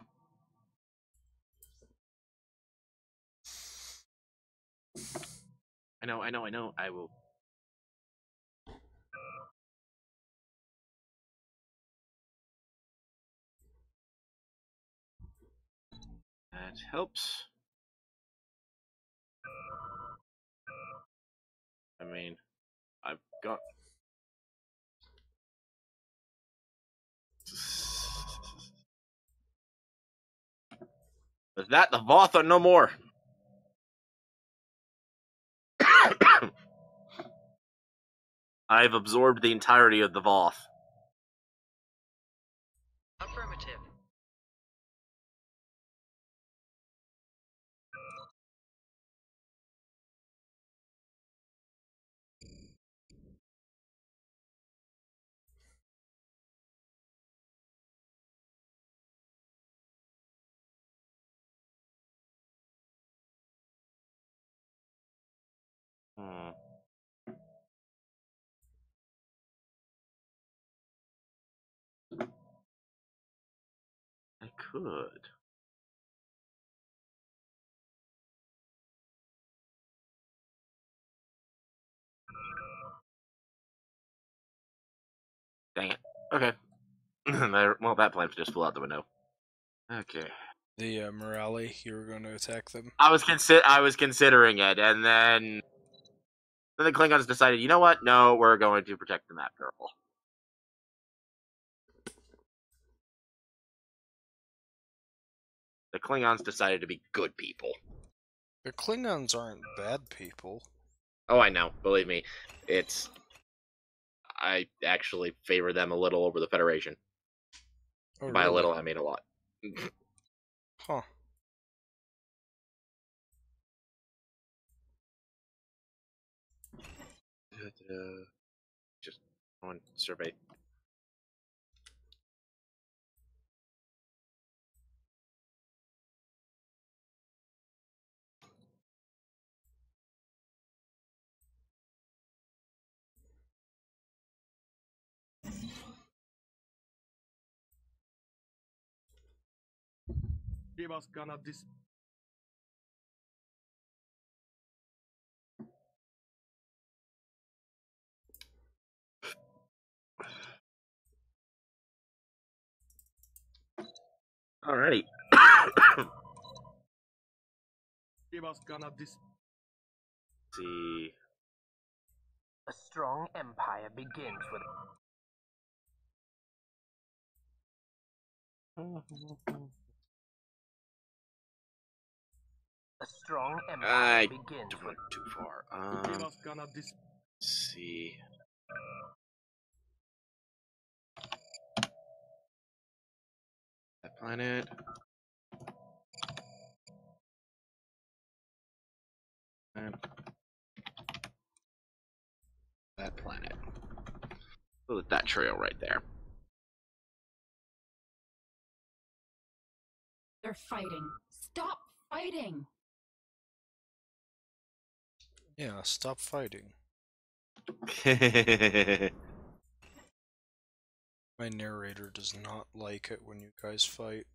I know. I will. That helps. I mean, I've got. With that, the Voth are no more. I've absorbed the entirety of the Voth. Affirmative. Hmm. I could. Dang it. Okay. Well, that plan just flew out the window. Okay. The Morale, you were going to attack them. I was considering it, and then the Klingons decided, you know what? No, we're going to protect the map girl. The Klingons decided to be good people. The Klingons aren't bad people. Oh, I know. Believe me, I actually favor them a little over the Federation. Oh, By a really? little, I mean a lot. Huh. Just on survey. Give us gonna dis. Alrighty. Give us gonna dis. See. A strong empire begins with a strong empire I begins don't with went too far. Give us gonna dis. Let's see. That planet. And that planet. Look at that trail right there. They're fighting. Stop fighting. Yeah, stop fighting. My narrator does not like it when you guys fight.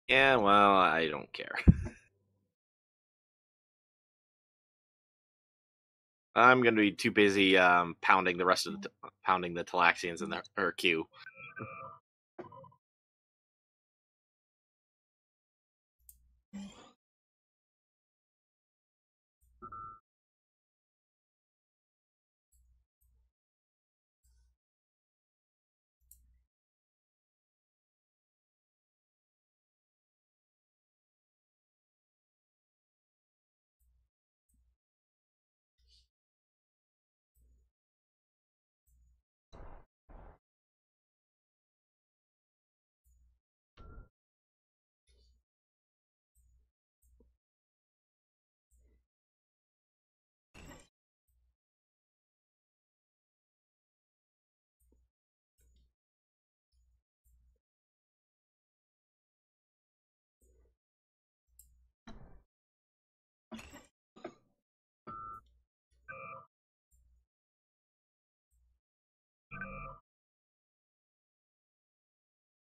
Yeah, well, I don't care. I'm gonna be too busy pounding the rest of pounding the Talaxians in her queue.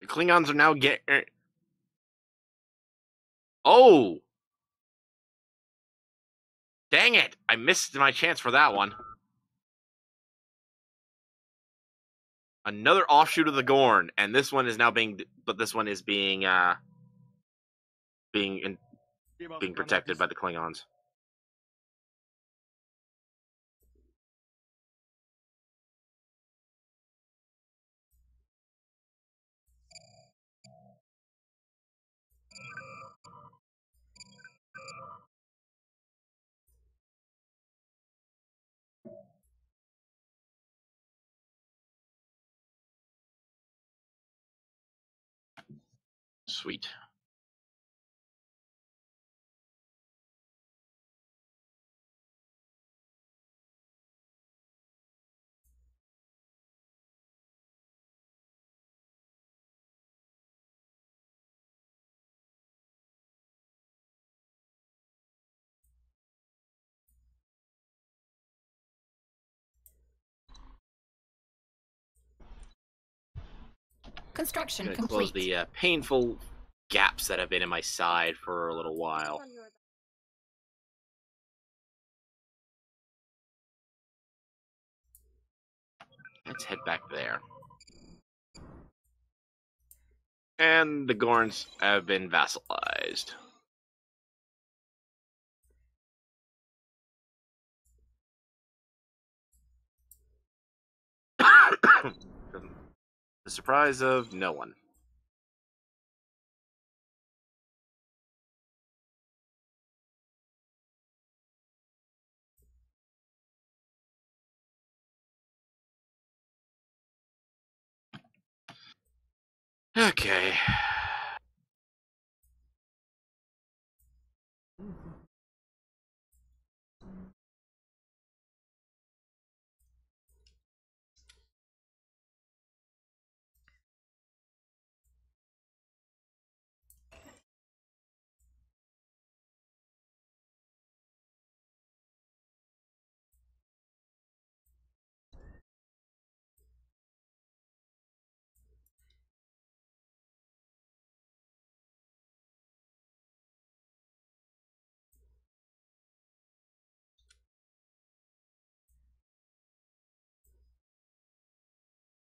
The Klingons are now getting. Oh! Dang it! I missed my chance for that one. Another offshoot of the Gorn, and this one is now being, but this one is being being Give us being gonna protected dis. by the Klingons. Sweet. Construction I'm gonna close complete. the painful gaps that have been in my side for a little while. Let's head back there. And the Gorns have been vassalized. The surprise of no one. Okay.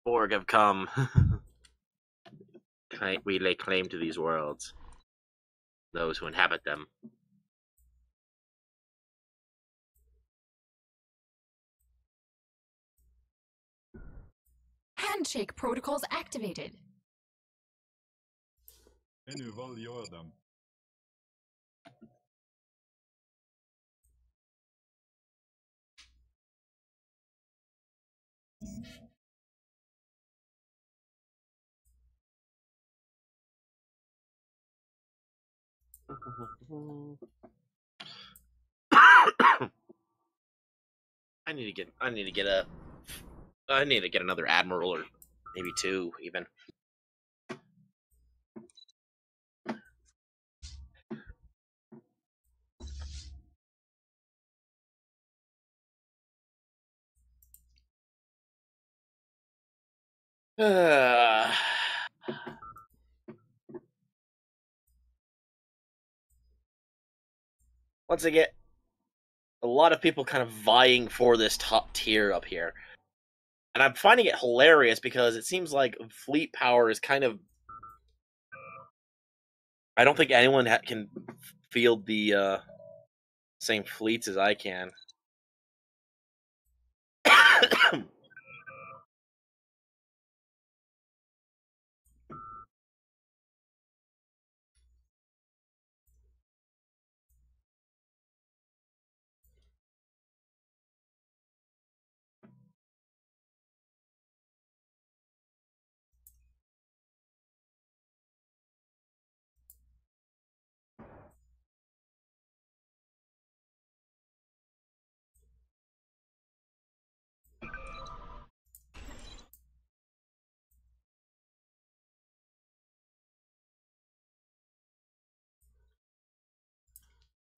Borg have come. We lay claim to these worlds. Those who inhabit them. Handshake protocols activated. En nu vad gör de? I need to get another admiral, or maybe two even. Once I get a lot of people kind of vying for this top tier up here. And I'm finding it hilarious because it seems like fleet power is kind of... I don't think anyone can field the same fleets as I can.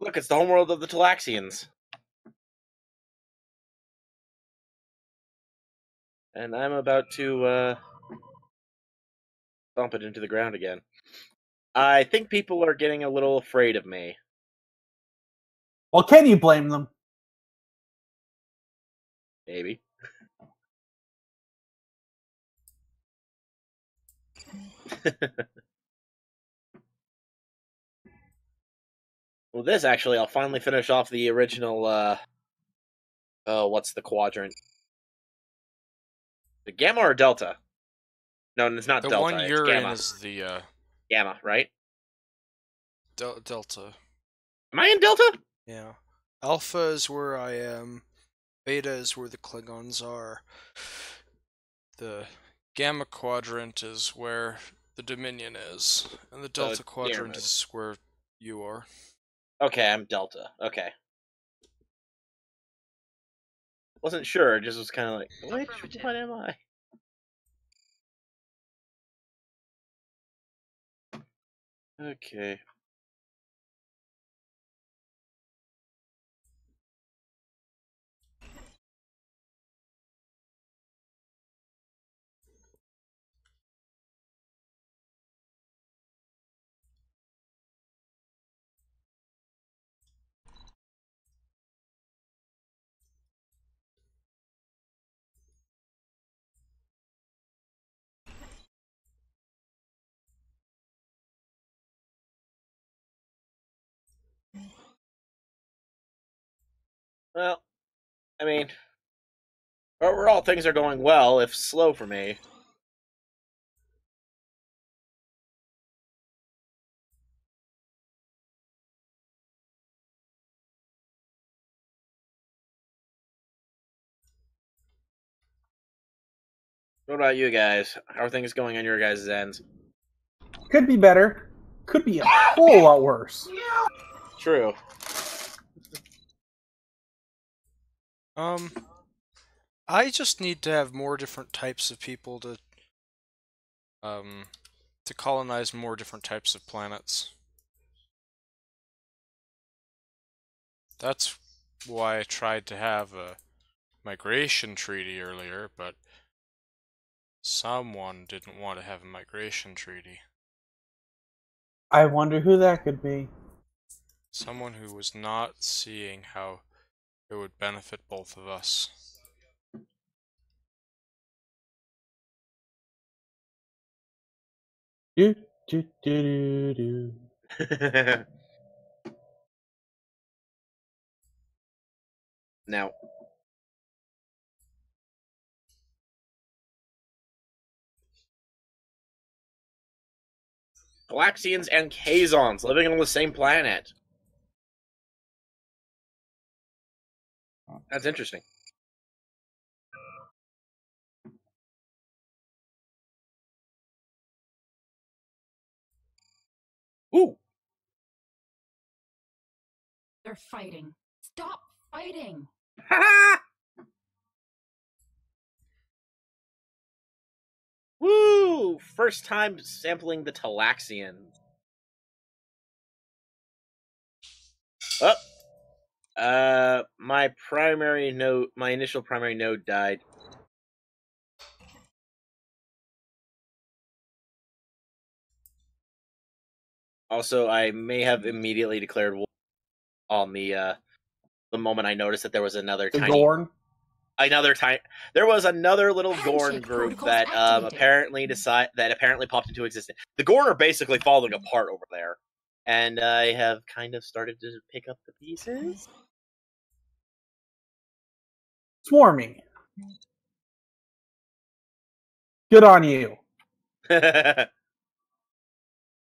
Look, it's the homeworld of the Talaxians. And I'm about to thump it into the ground again. I think people are getting a little afraid of me. Well, can you blame them? Maybe. Well, this actually, I'll finally finish off the original, oh, what's the quadrant? The Gamma or Delta? No, it's not The Delta, one it's you're Gamma. in is the Gamma, right? Delta. Am I in Delta? Yeah. Alpha is where I am. Beta is where the Klingons are. The Gamma quadrant is where the Dominion is, and the Delta Quadrant damn it. is where you are. Okay, I'm Delta. Okay. Wasn't sure, it just was kind of like, which Affirmative. one am I? Okay. Well, I mean, overall things are going well, if slow for me. What about you guys? How are things going on your guys' ends? Could be better. Could be a whole lot worse. True. I just need to have more different types of people to colonize more different types of planets. That's why I tried to have a migration treaty earlier, but someone didn't want to have a migration treaty. I wonder who that could be. Someone who was not seeing how it would benefit both of us. Do, do, do, do, do. Now, Galaxians and Kazons living on the same planet. That's interesting. Ooh. They're fighting. Stop fighting. Woo! First time sampling the Talaxians. My primary node, my initial primary node died. Also, I may have immediately declared war on the moment I noticed that there was another The tiny Gorn. there was another little Gorn Handshake group protocols that activated. apparently popped into existence. The Gorn are basically falling apart over there, and I have kind of started to pick up the pieces. Swarming. Good on you.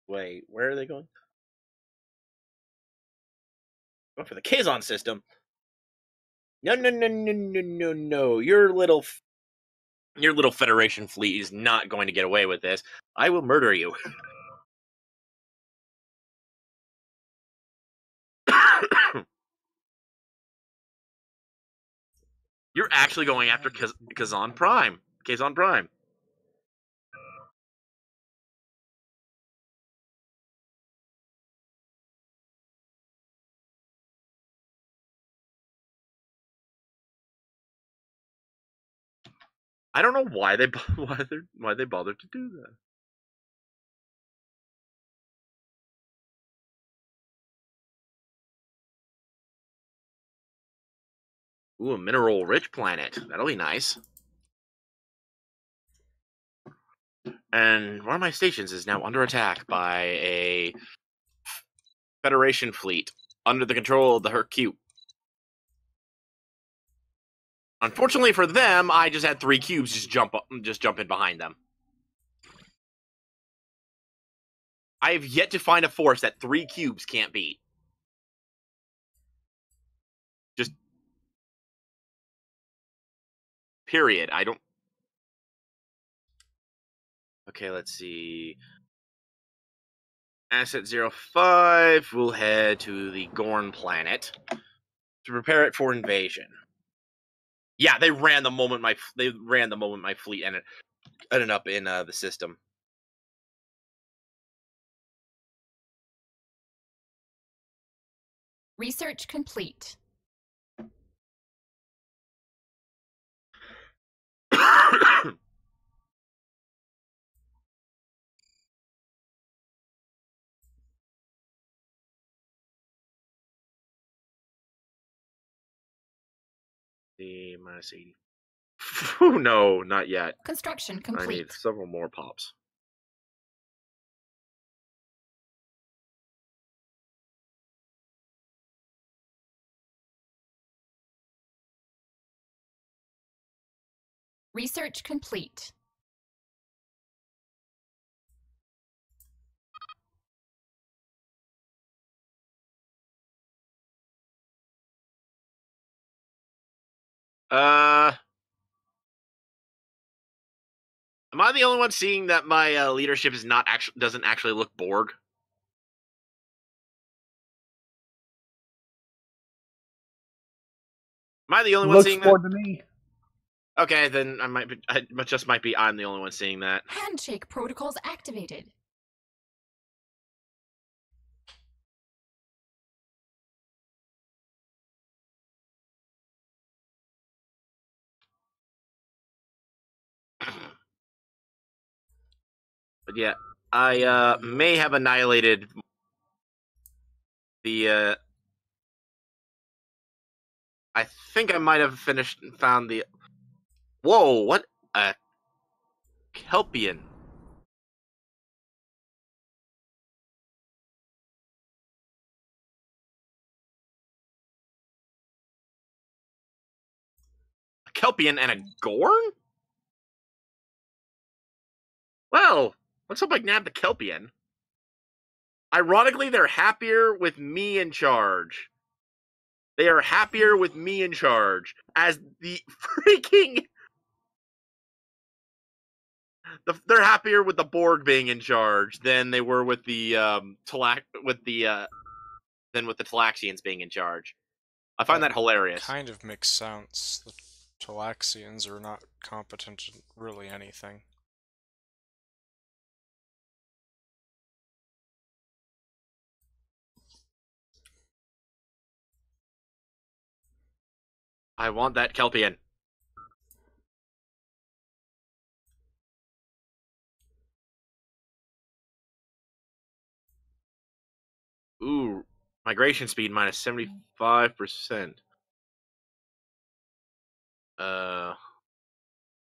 Wait, where are they going? Going for the Kazon system. No, no, no, no, no, no, no. Your little Federation fleet is not going to get away with this. I will murder you. You're actually going after Kazon Prime. Kazon Prime. I don't know why they bothered to do that. Ooh, a mineral-rich planet. That'll be nice. And one of my stations is now under attack by a Federation fleet under the control of the Hercule. Unfortunately for them, I just had 3 cubes just jump in behind them. I have yet to find a force that 3 cubes can't beat. Just period. I don't. Okay, let's see. Asset 05 will head to the Gorn planet to prepare it for invasion. Yeah, they ran the moment my fleet ended up in the system. Research complete. The minus 80. No, not yet. Construction I need complete. several more pops. Research complete. Am I the only one seeing that my leadership is not actually doesn't actually look Borg? Am I the only one Looks seeing that? Ford to me. Okay, then I just might be I'm the only one seeing that. Handshake protocols activated. But yeah, I may have annihilated the I think I might have found the Whoa, what a Kelpian. A Kelpian and a Gorn? Well, let's hope I can nab the Kelpian. Ironically, they're happier with me in charge. They are happier with me in charge. As the freaking... They're happier with the Borg being in charge than they were with the than with the Talaxians being in charge. I find that hilarious. Kind of makes sense. The Talaxians are not competent in really anything. I want that Kelpian. Ooh, migration speed minus 75%.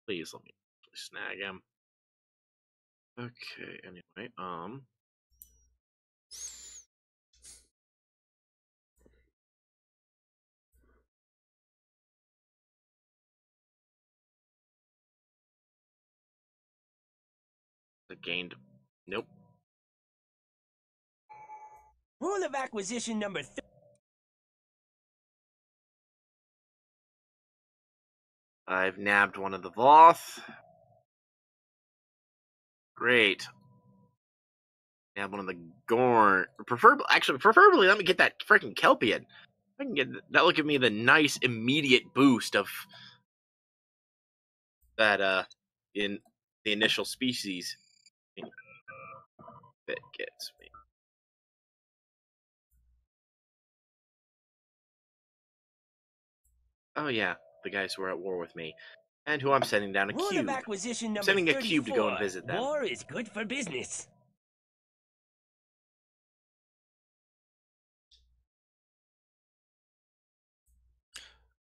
Please let me snag him. Okay, anyway, I gained. Nope. Rule of acquisition number I've nabbed one of the Voth. Great. Nab one of the Gorn. Preferably, let me get that freaking Kelpian. I can get that. Will give me the nice immediate boost of that in the initial species. That gets me. Oh yeah, the guys who are at war with me, and who I'm sending down a Rule cube. of acquisition I'm number sending a 34. cube to go and visit them. War is good for business.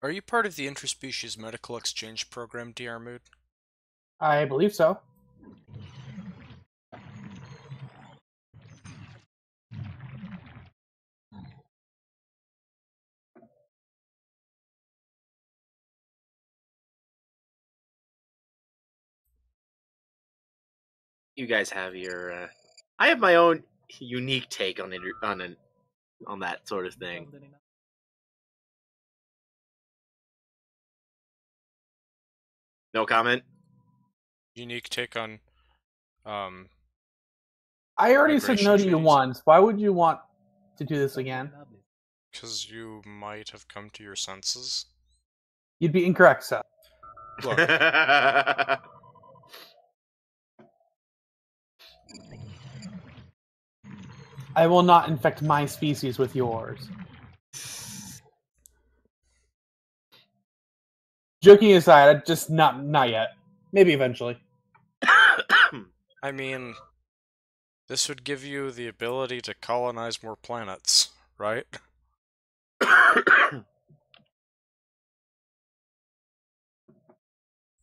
Are you part of the interspecies medical exchange program, DR Mood? I believe so. You guys have your. I have my own unique take on that sort of thing. No comment. Unique take on, I already said no to you treaties. once. Why would you want to do this again? Because you might have come to your senses. You'd be incorrect, Seth. Look, I will not infect my species with yours. Joking aside, just not yet. Maybe eventually. I mean, this would give you the ability to colonize more planets, right?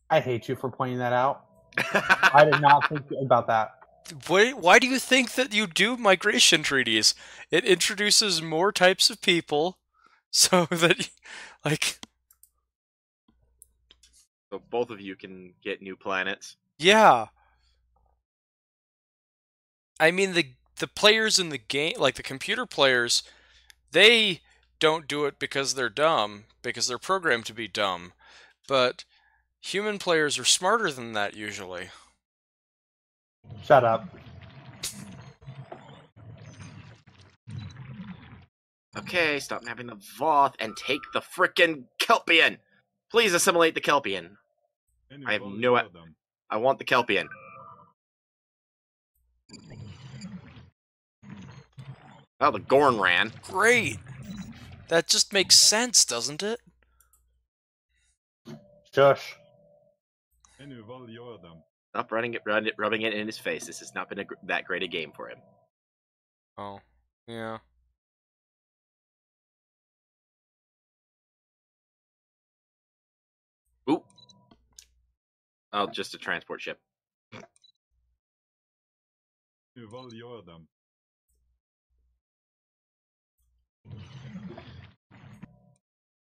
I hate you for pointing that out. I did not think about that. Why do you think that you do migration treaties? It introduces more types of people, so that, like... So both of you can get new planets. Yeah. I mean, the players in the game, like the computer players, they don't do it because they're dumb, because they're programmed to be dumb. But human players are smarter than that, usually. Shut up. Okay, stop nabbing the Voth and take the frickin' Kelpian! Please assimilate the Kelpian. I have no... I want the Kelpian. Oh, the Gorn ran. Great! That just makes sense, doesn't it? Shush. Stop rubbing it in his face. This has not been that great a game for him. Oh, yeah. Ooh. Oh, just a transport ship.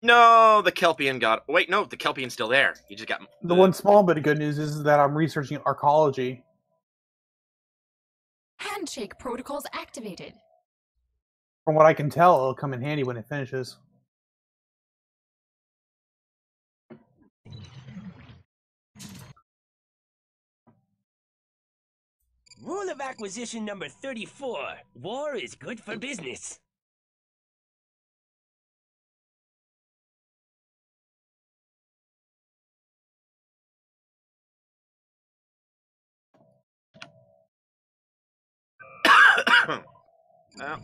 No, the Kelpian got... Wait, no, the Kelpian's still there. He just got... The one small bit of good news is that I'm researching archaeology. Handshake protocols activated. From what I can tell, it'll come in handy when it finishes. Rule of acquisition number 34. War is good for business. Well,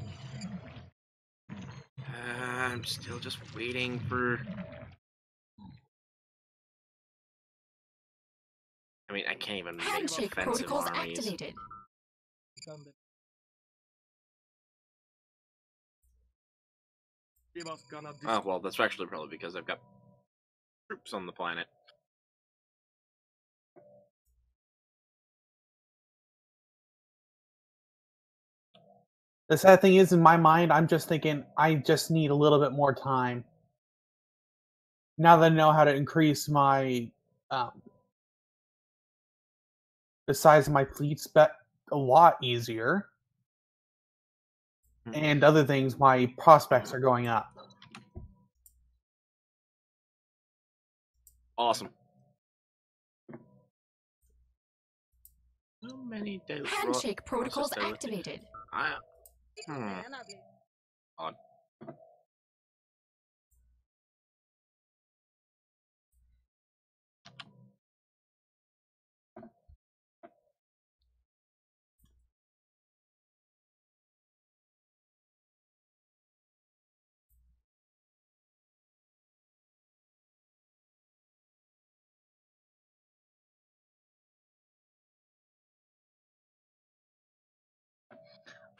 I'm still just waiting for... I mean, I can't even make Handshake offensive protocols armies. activated. Oh, well, that's actually probably because I've got troops on the planet. The sad thing is, in my mind, I'm just thinking, I just need a little bit more time. Now that I know how to increase my... the size of my fleets a lot easier. And other things, my prospects are going up. Awesome. How many days? Handshake protocols activated. Odd.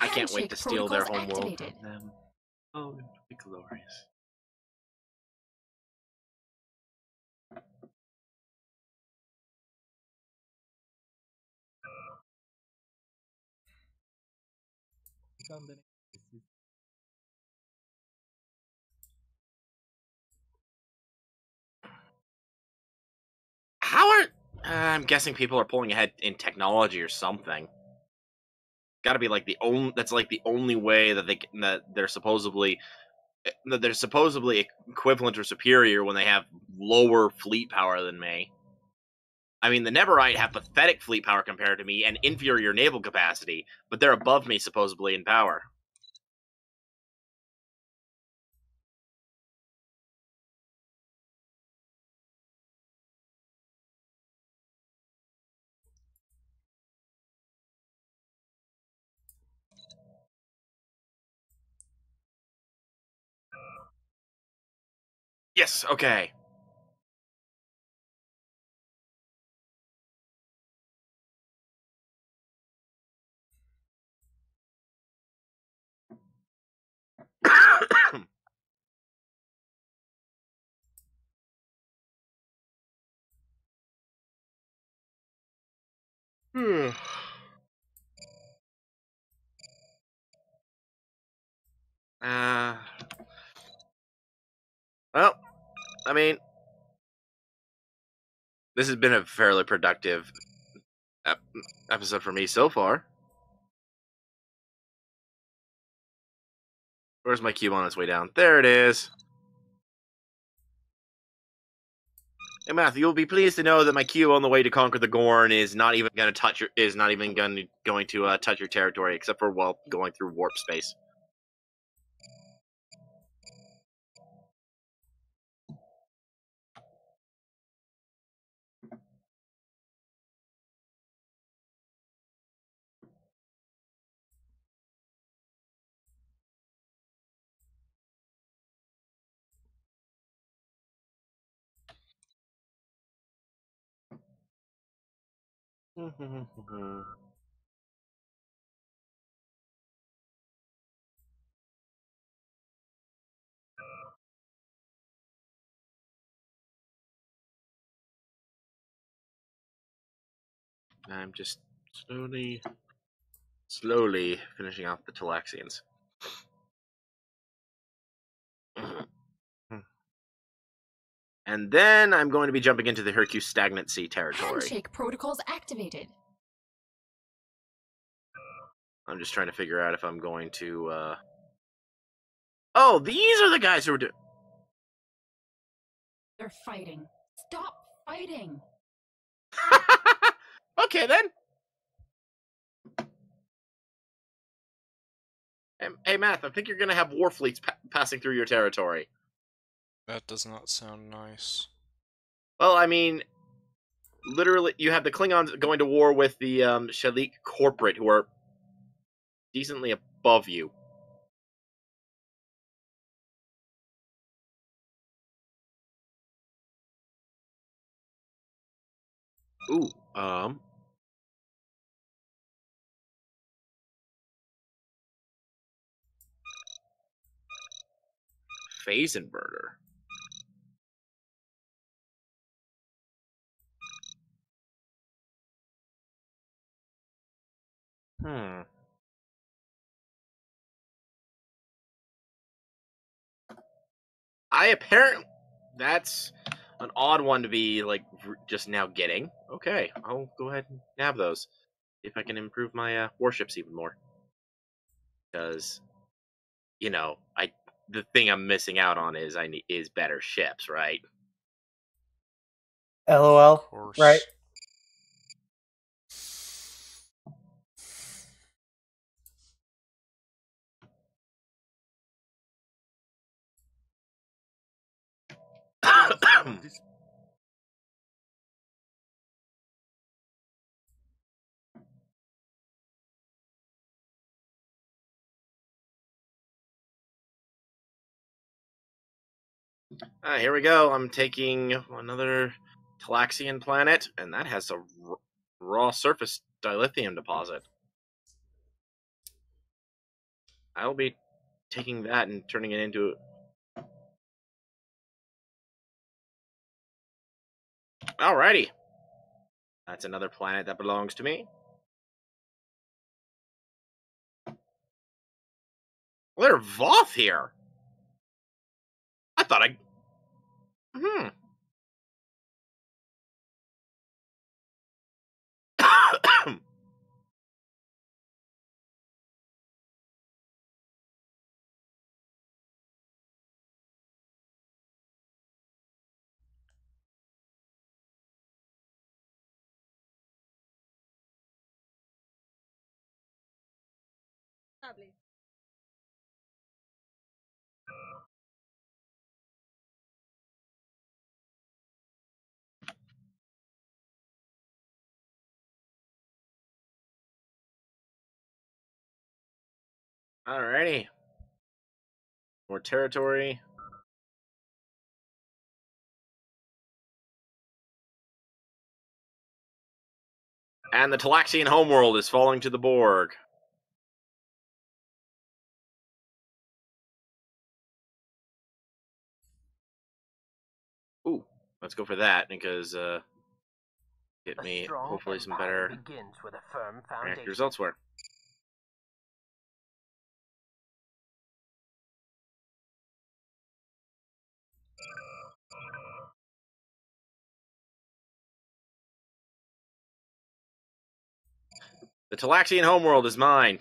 I can't wait to steal their homeworld from them. Oh, it would be glorious. How are... I'm guessing people are pulling ahead in technology or something. Got to be like the only... That's like the only way that they're supposedly equivalent or superior when they have lower fleet power than me. I mean, the Neverite have pathetic fleet power compared to me and inferior naval capacity, but they're above me supposedly in power. Yes, okay. Hmm. Well, I mean, this has been a fairly productive episode for me so far. Where's my cube on its way down? There it is. Hey, Matthew, you'll be pleased to know that my cube on the way to conquer the Gorn is not even going to touch your touch your territory, except for while going through warp space. I'm just slowly finishing off the Talaxians. And then I'm going to be jumping into the Hercule Stagnant Sea territory. Handshake protocols activated. I'm just trying to figure out if I'm going to, Oh, these are the guys who are doing... They're fighting. Stop fighting. Okay, then. Hey, Math, I think you're going to have war fleets passing through your territory. That does not sound nice. Well, I mean, literally, you have the Klingons going to war with the Shalik corporate, who are decently above you. Ooh, phase inverter. That's an odd one to be, like, just now getting. Okay, I'll go ahead and nab those. If I can improve my warships even more. Because, you know, the thing I'm missing out on is better ships, right? LOL. Of course. Right. Here we go. I'm taking another Talaxian planet, and that has a raw surface dilithium deposit. I'll be taking that and turning it into... Alrighty. That's another planet that belongs to me. Well, there's Voth here. I thought I... Alrighty. More territory. And the Talaxian homeworld is falling to the Borg. Ooh, let's go for that because get me hopefully some better reactors elsewhere. The Talaxian homeworld is mine.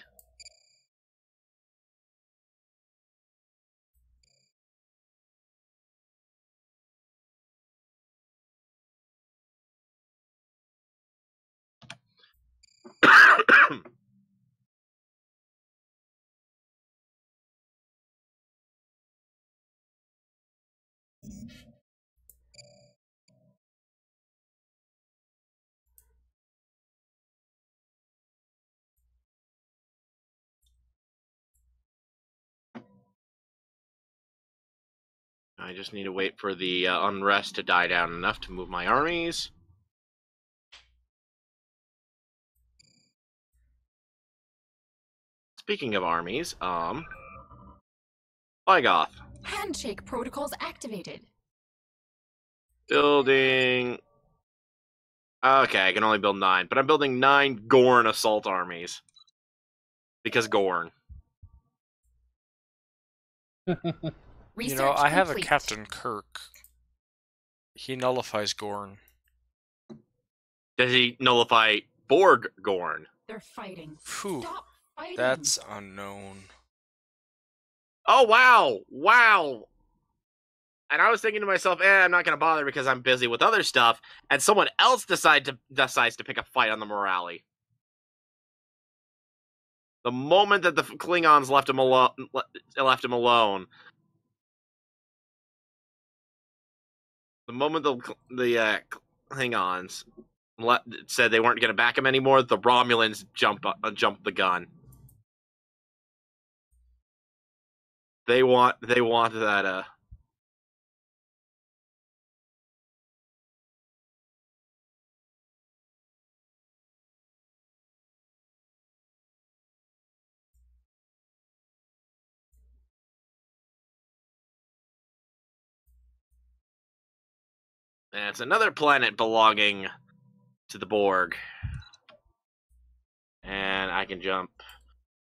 I just need to wait for the unrest to die down enough to move my armies. Speaking of armies, Vygoth. Handshake protocols activated. Building... Okay, I can only build 9, but I'm building 9 Gorn assault armies. Because Gorn. You know, I have a Captain Kirk. He nullifies Gorn. Does he nullify Borg Gorn? They're fighting. Phew, Stop fighting. that's unknown. Oh, wow! Wow! And I was thinking to myself, I'm not going to bother because I'm busy with other stuff, and someone else decides to pick a fight on the Morale. The moment that the Klingons left him alone, the moment the Klingons said they weren't going to back him anymore, the Romulans jumped the gun. They want that and it's another planet belonging to the Borg. And I can jump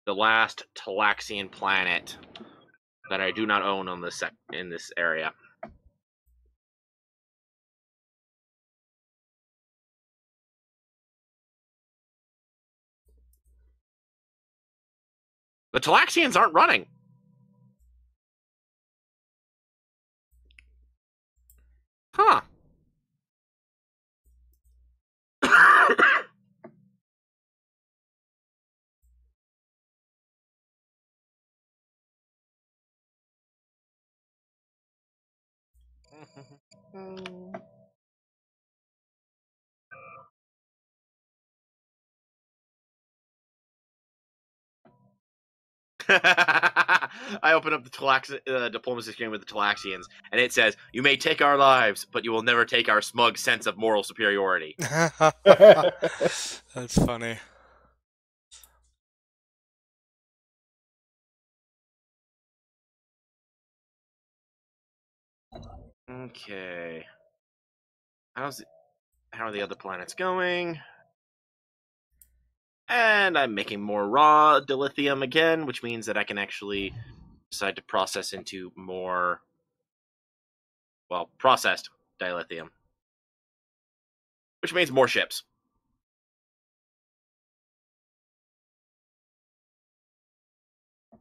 the last Talaxian planet that I do not own on this in this area. The Talaxians aren't running. Huh. I open up the diplomacy screen with the Talaxians, and it says, "You may take our lives, but you will never take our smug sense of moral superiority." That's funny. Okay. How are the other planets going? And I'm making more raw dilithium again, which means that I can actually decide to process into more, well, processed dilithium. Which means more ships. What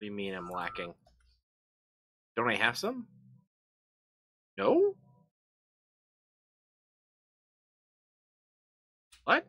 do you mean I'm lacking? Don't I have some? No? What?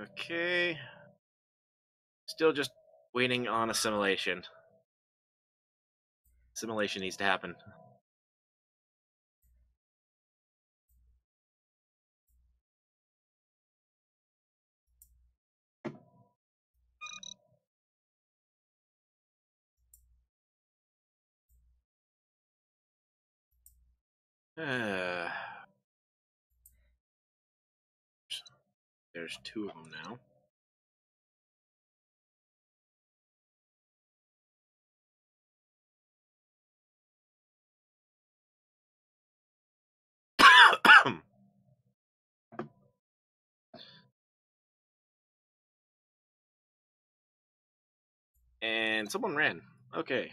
Okay. Still just waiting on assimilation. Assimilation needs to happen. There's two of them now. And someone ran. Okay.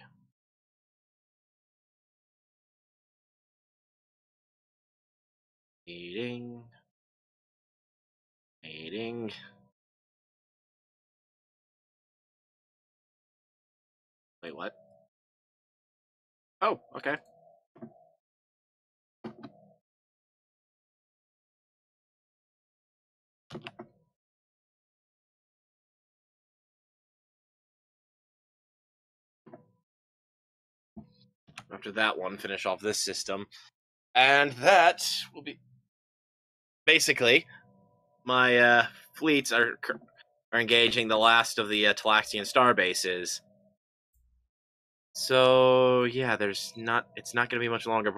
Meeting. Meeting. Wait, what? Oh, okay. After that one, finish off this system. And that will be... Basically, my fleets are engaging the last of the Talaxian star bases. So, yeah, it's not going to be much longer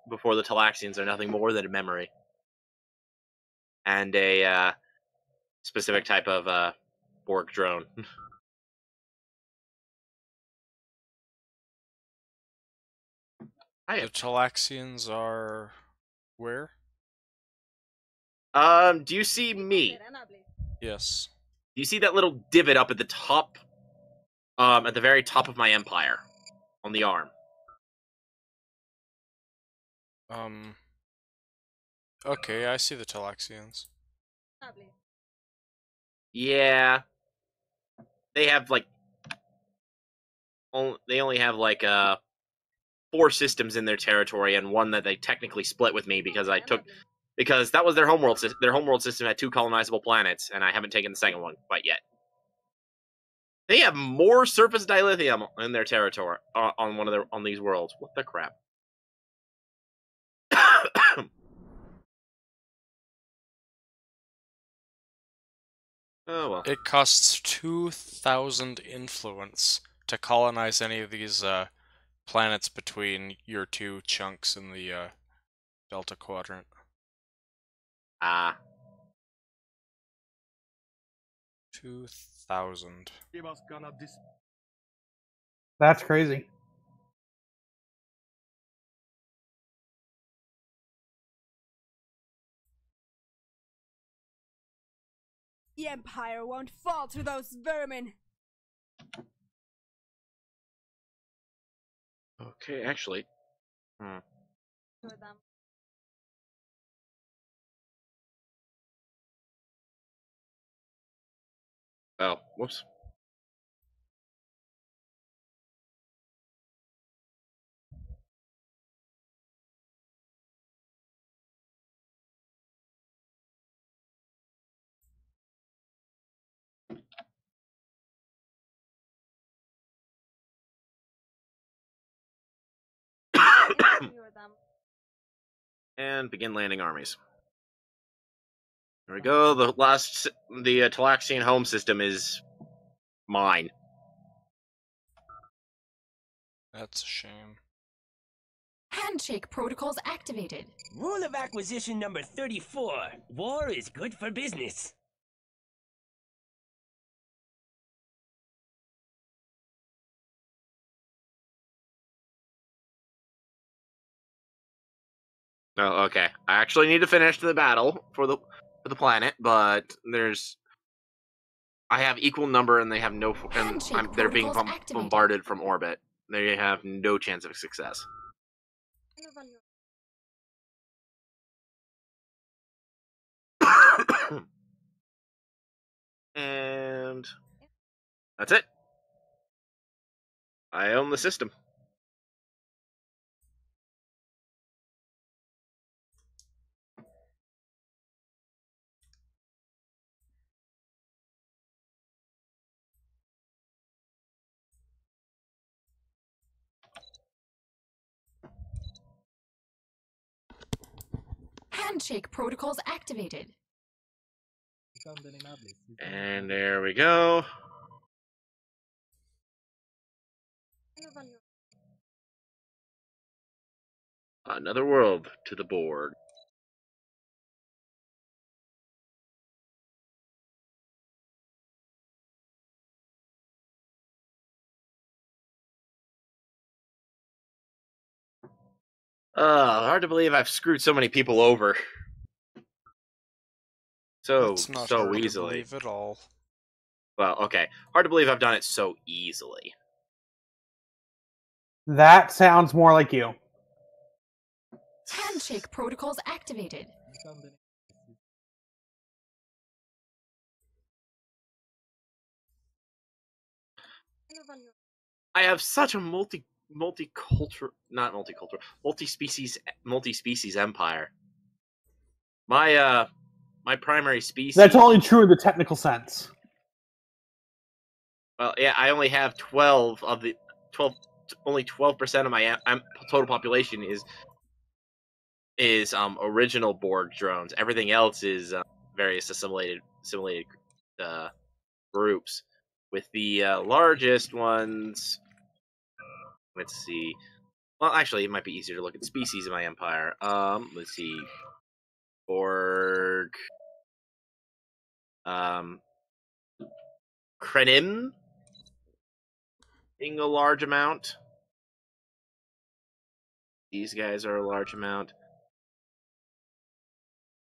before the Talaxians are nothing more than a memory. And a specific type of Borg drone. The Talaxians are where? Do you see me? Yes. Do you see that little divot up at the top? At the very top of my empire, on the arm. Okay, I see the Talaxians. Yeah. They have like they only have like 4 systems in their territory, and one that they technically split with me because that was their homeworld. Their homeworld system had 2 colonizable planets, and I haven't taken the second one quite yet. They have more surface dilithium in their territory on these worlds. What the crap? Oh well. It costs 2,000 influence to colonize any of these planets between your 2 chunks in the Delta Quadrant. Ah. 2,000. That's crazy. The Empire won't fall to those vermin. Okay, actually. Oh, whoops. And begin landing armies. There we go. The Talaxian home system is mine. That's a shame. Handshake protocols activated. Rule of acquisition number 34. War is good for business. Oh, okay. I actually need to finish the battle for the for the planet, but I have equal number, and they have no. And they're being bombarded from orbit. They have no chance of success. And that's it. I own the system. Handshake protocols activated. And there we go. Another world to the board. Hard to believe I've screwed so many people over. That's not so hard easily. to believe at all. Well, okay. Hard to believe I've done it so easily. That sounds more like you. Handshake protocols activated. I have such a multi-species empire. My primary species. That's only true in the technical sense. Well, yeah, I only have 12 of the 12. Only 12% of my total population is original Borg drones. Everything else is various assimilated groups. With the largest ones, let's see. Well, actually, it might be easier to look at species in my empire. Let's see. Borg. Krenim being a large amount. These guys are a large amount.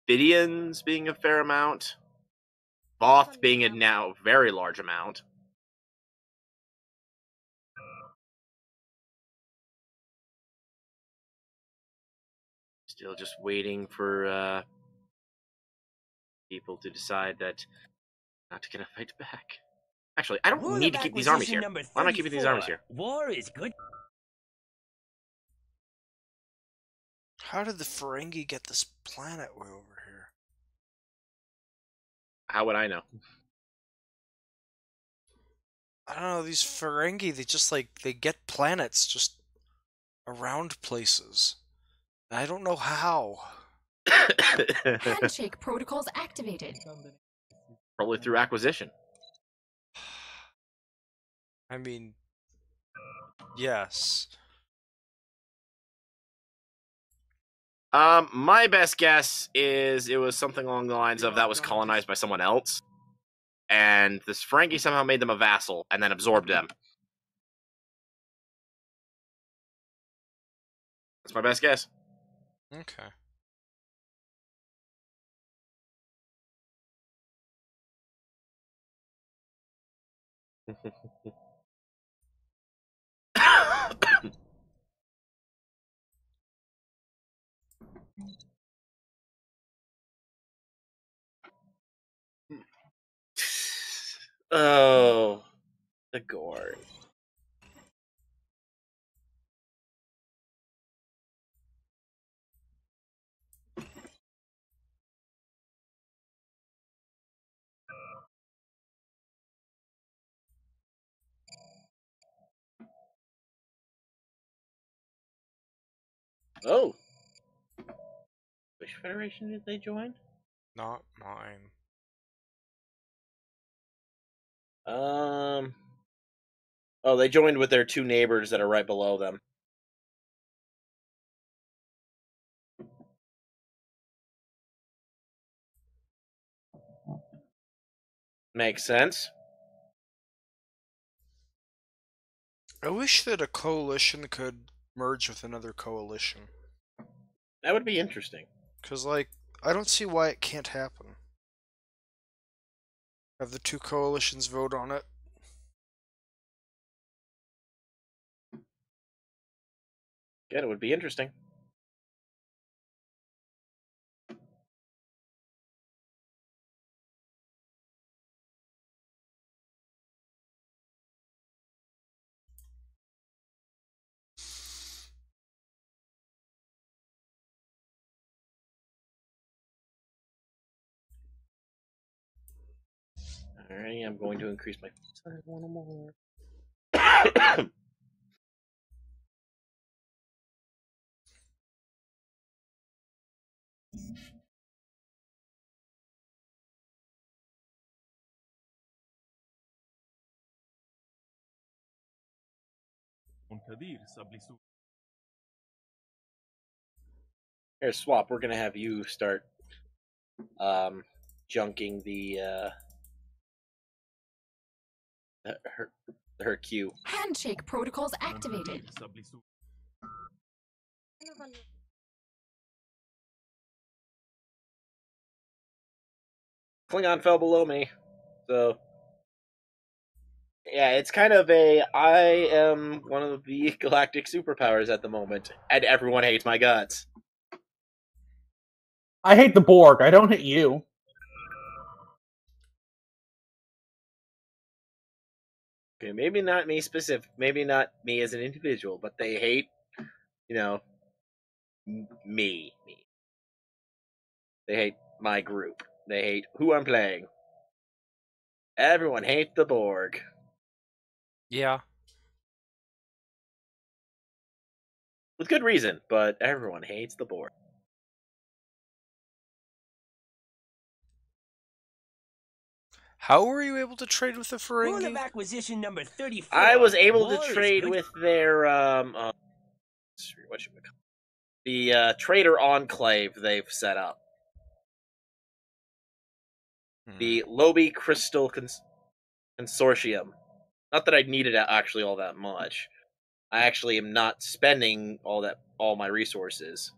Vidians being a fair amount. Voth being a now very large amount. Still just waiting for people to decide that not gonna fight back. Actually, I don't need to keep these armies here. Why am I keeping these armies here? War is good. How did the Ferengi get this planet way over here? How would I know? I don't know, these Ferengi, they get planets just around places. I don't know how. Handshake protocols activated. Probably through acquisition. I mean, yes. My best guess is it was something along the lines of that was colonized by someone else, and this Ferengi somehow made them a vassal and then absorbed them. That's my best guess. Okay. Oh, the gore. Oh. Which federation did they join? Not mine. Oh, they joined with their two neighbors that are right below them. Makes sense. I wish that a coalition could merge with another coalition. That would be interesting. Because, I don't see why it can't happen. Have the two coalitions vote on it. Good, it would be interesting. Alright, I'm going to increase my size one more. Here, Swap, we're gonna have you start junking her queue. Handshake protocols activated. Klingon fell below me, so yeah, it's kind of a I am one of the galactic superpowers at the moment, and everyone hates my guts. I hate the Borg. I don't hate you. Okay, maybe not me specific, maybe not me as an individual, but they hate, me. They hate my group. They hate who I'm playing. Everyone hates the Borg. Yeah. With good reason, but everyone hates the Borg. How were you able to trade with the Rule Ferengi? of acquisition number 34. I was able to War is trade good. with their what should we call it? The trader enclave they've set up. The Lobi Crystal Consortium. Not that I needed it actually all that much. I actually am not spending all my resources.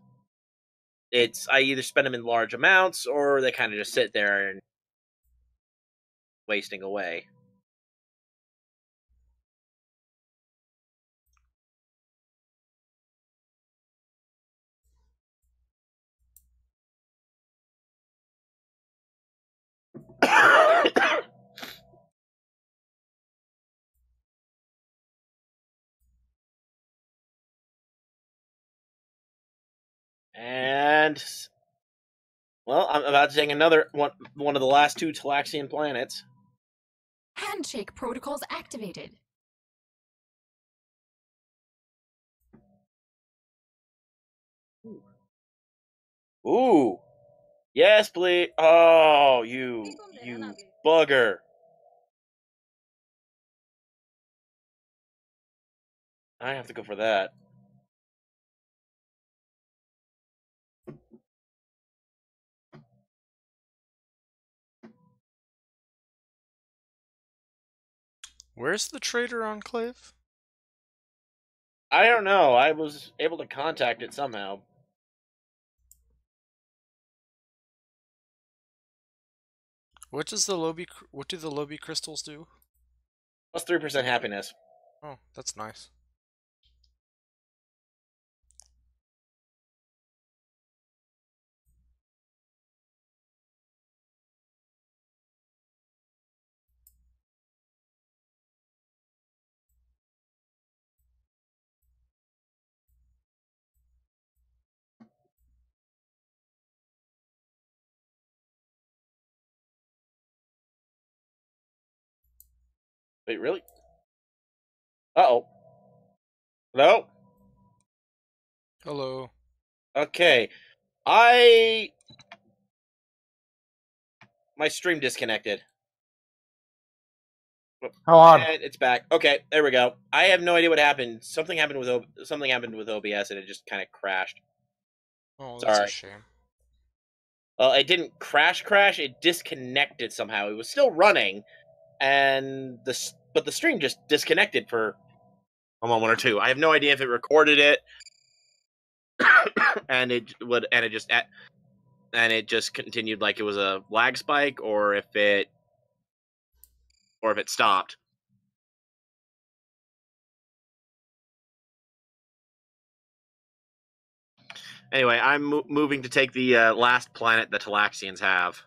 I either spend them in large amounts or they kind of just sit there and wasting away. And well, I'm about to take another one of the last two Talaxian planets. Handshake protocols activated. Ooh. Yes, please. Oh, you bugger. I have to go for that. Where's the Trader Enclave? I don't know. I was able to contact it somehow. What do the Lobi crystals do? Plus 3% happiness. Oh, that's nice. Wait, really? Uh-oh. No? Hello. Okay. My stream disconnected. How odd. And it's back. Okay, there we go. I have no idea what happened. Something happened with OBS and it just kind of crashed. Oh, that's Sorry. a shame. Well, it didn't crash. It disconnected somehow. It was still running, but the stream just disconnected for a moment or two. I have no idea if it recorded it, and it just continued like it was a lag spike, or if it or if it stopped. Anyway, I'm moving to take the last planet the Talaxians have.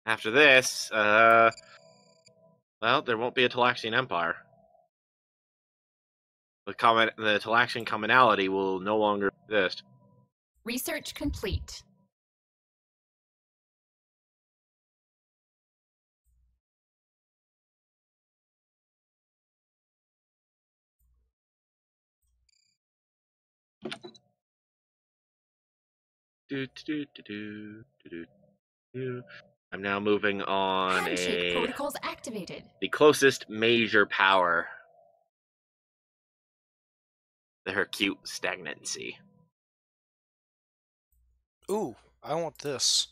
After this, well, there won't be a Talaxian Empire. The Talaxian commonality will no longer exist. Research complete. I'm now moving on Handshake protocols activated. the closest major power. The Hercute stagnancy. Ooh, I want this.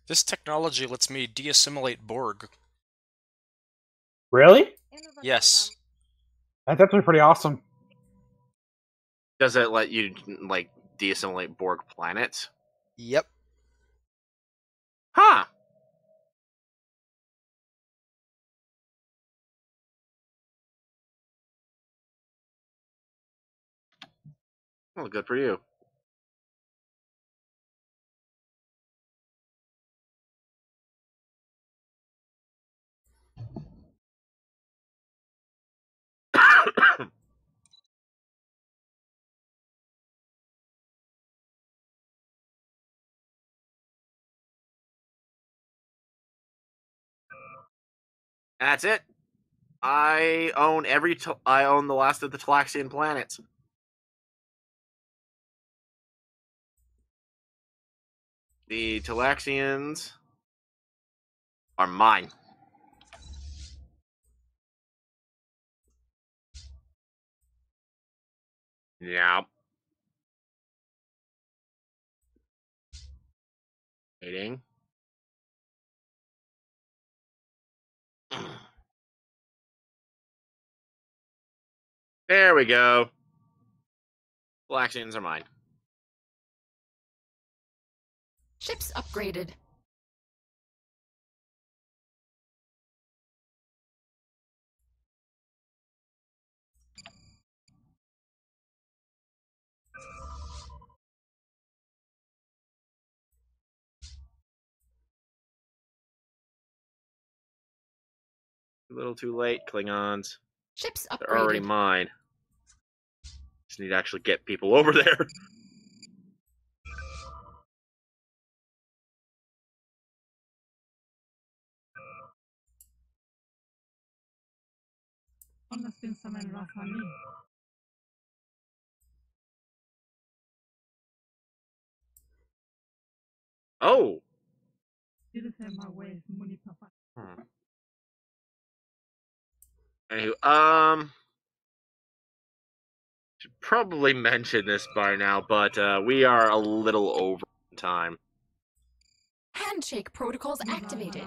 This technology lets me de-assimilate Borg. Really? Yes. That's actually pretty awesome. Does it let you like de-assimilate Borg planets? Yep. Huh. Well, good for you. That's it. I own I own the last of the Talaxian planets. The Talaxians are mine. Yeah. Waiting. There we go. Talaxians are mine. Ships upgraded. A little too late, Klingons. Ships They're already upgraded. mine. Just need to actually get people over there. Oh. Anywho, should probably mention this by now, but we are a little over time. Handshake protocols activated.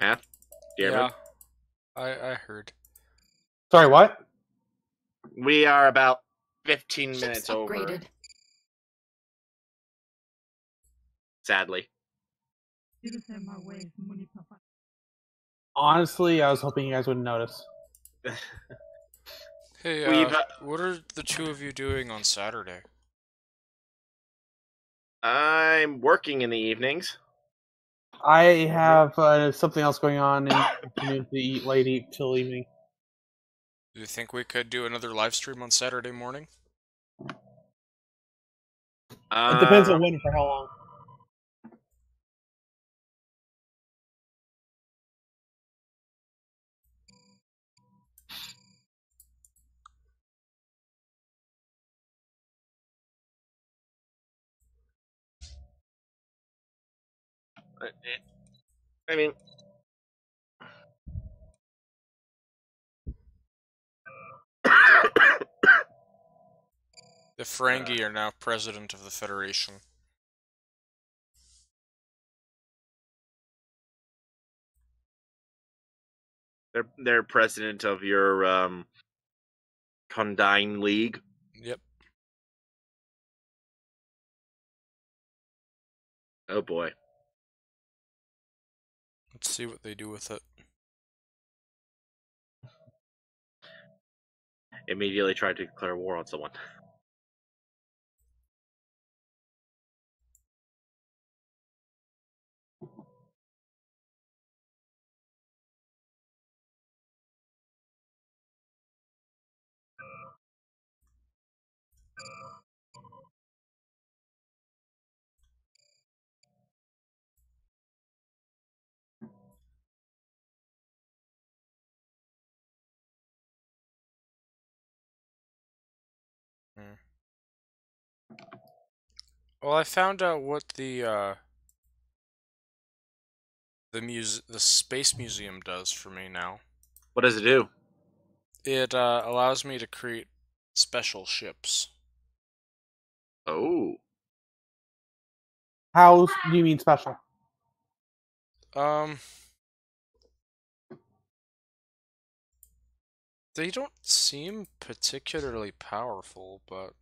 Math? Yeah. I heard. Sorry, what? We are about 15 Ships minutes over. upgraded. Sadly. Honestly, I was hoping you guys wouldn't notice. Hey, what are the two of you doing on Saturday? I'm working in the evenings. I have something else going on and continue to eat late, eat till evening. Do you think we could do another live stream on Saturday morning? It depends on when and for how long. I mean, The Ferengi are now president of the Federation. they're president of your Condign League. Yep. Oh boy. Let's see what they do with it. Immediately tried to declare war on someone. Well, I found out what the Space Museum does for me now. What does it do? It allows me to create special ships. Oh. How do you mean special? They don't seem particularly powerful, but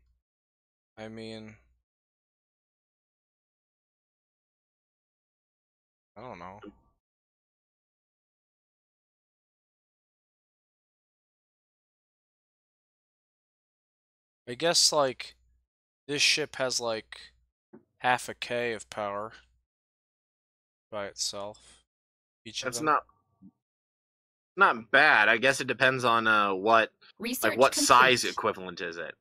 I mean, I don't know. I guess like this ship has like half a K of power by itself. Each of That's them. not bad. I guess it depends on what Research what complete. size equivalent is it.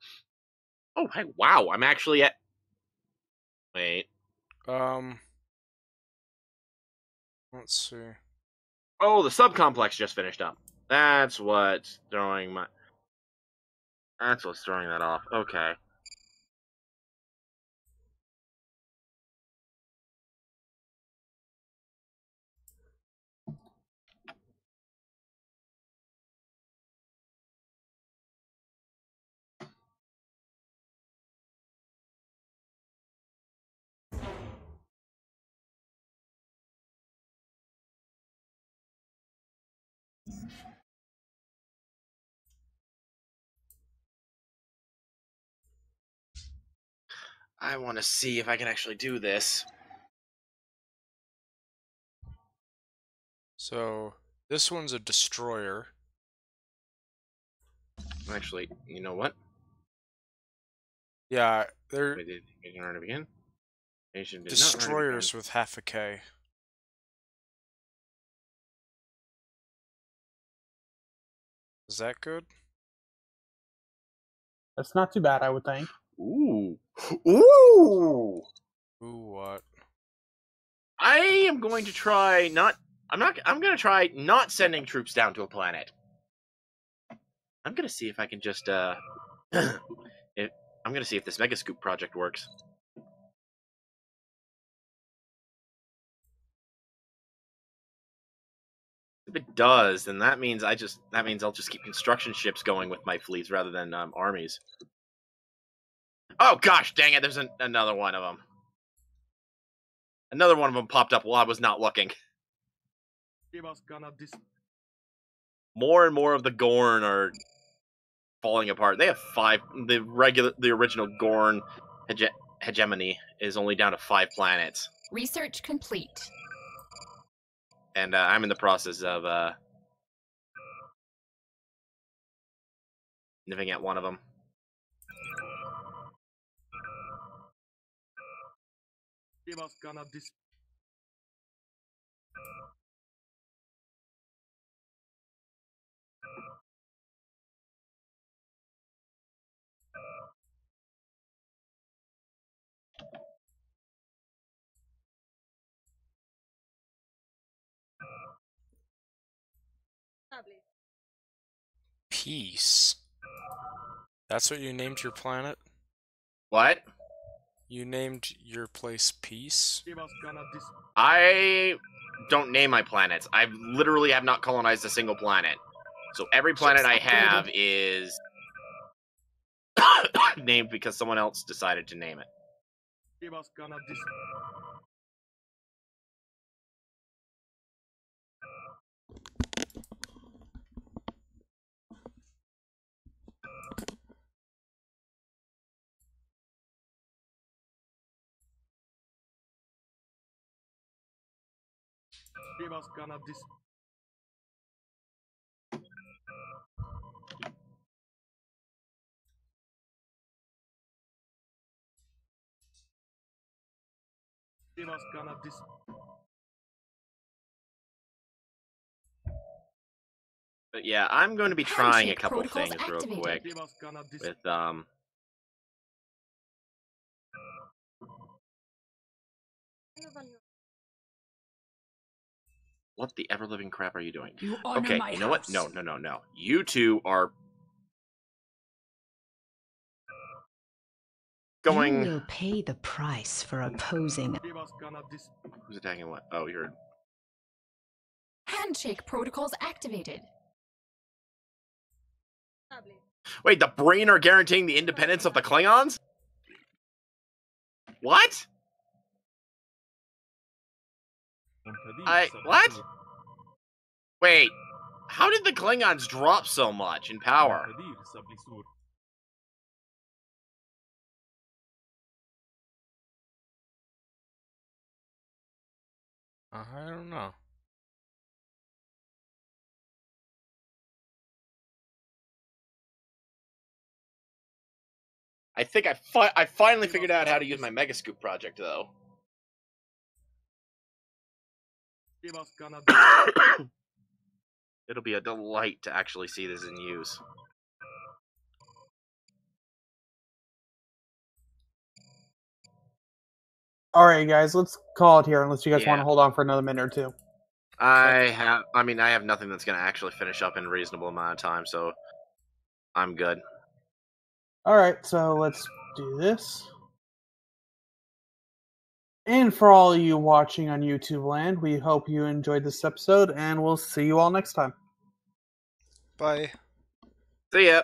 Oh, hey, wow! I'm actually at. Wait. Let's see. Oh, the subcomplex just finished up. That's what's throwing my. That's what's throwing that off. Okay. I want to see if I can actually do this. So this one's a destroyer. Actually, you know what? Yeah, they're Wait, did you run it again? Nation did destroyers with half a K. Is that good? That's not too bad, I would think. Ooh. Ooh! Ooh, what? I am going to try not. I'm going to try not sending troops down to a planet. I'm going to see if I can just, I'm going to see if this Mega Scoop project works. If it does, then that means I'll just keep construction ships going with my fleets rather than armies. Oh gosh, dang it! There's another one of them. Another one of them popped up while I was not looking. More and more of the Gorn are falling apart. They have 5. The original Gorn hegemony is only down to 5 planets. Research complete. And I'm in the process of nipping at one of them. Peace. That's what you named your planet? What? You named your place Peace? I don't name my planets. I literally have not colonized a single planet. So every planet I have is named because someone else decided to name it. Give us gonna dis. Give us gonna dis. But yeah, I'm going to be trying a Handshake couple protocols things real activated. quick Give us gonna dis. with what the ever living crap are you doing? You honor Okay, my you know what? house. No. You two are going. You will pay the price for opposing. Give us gonna dis. Who's attacking what? Oh, you're. Handshake protocols activated. Wait, the Brain are guaranteeing the independence of the Klingons? What? What? Wait, how did the Klingons drop so much in power? I don't know. I think I finally figured out how to use my Megascoop project, though. Give us gonna dis. It'll be a delight to actually see this in use. Alright, guys, let's call it here unless you guys Yeah. want to hold on for another minute or two. I have nothing that's going to actually finish up in a reasonable amount of time, so I'm good. Alright, so let's do this. And for all you watching on YouTube land, we hope you enjoyed this episode, and we'll see you all next time. Bye. See ya.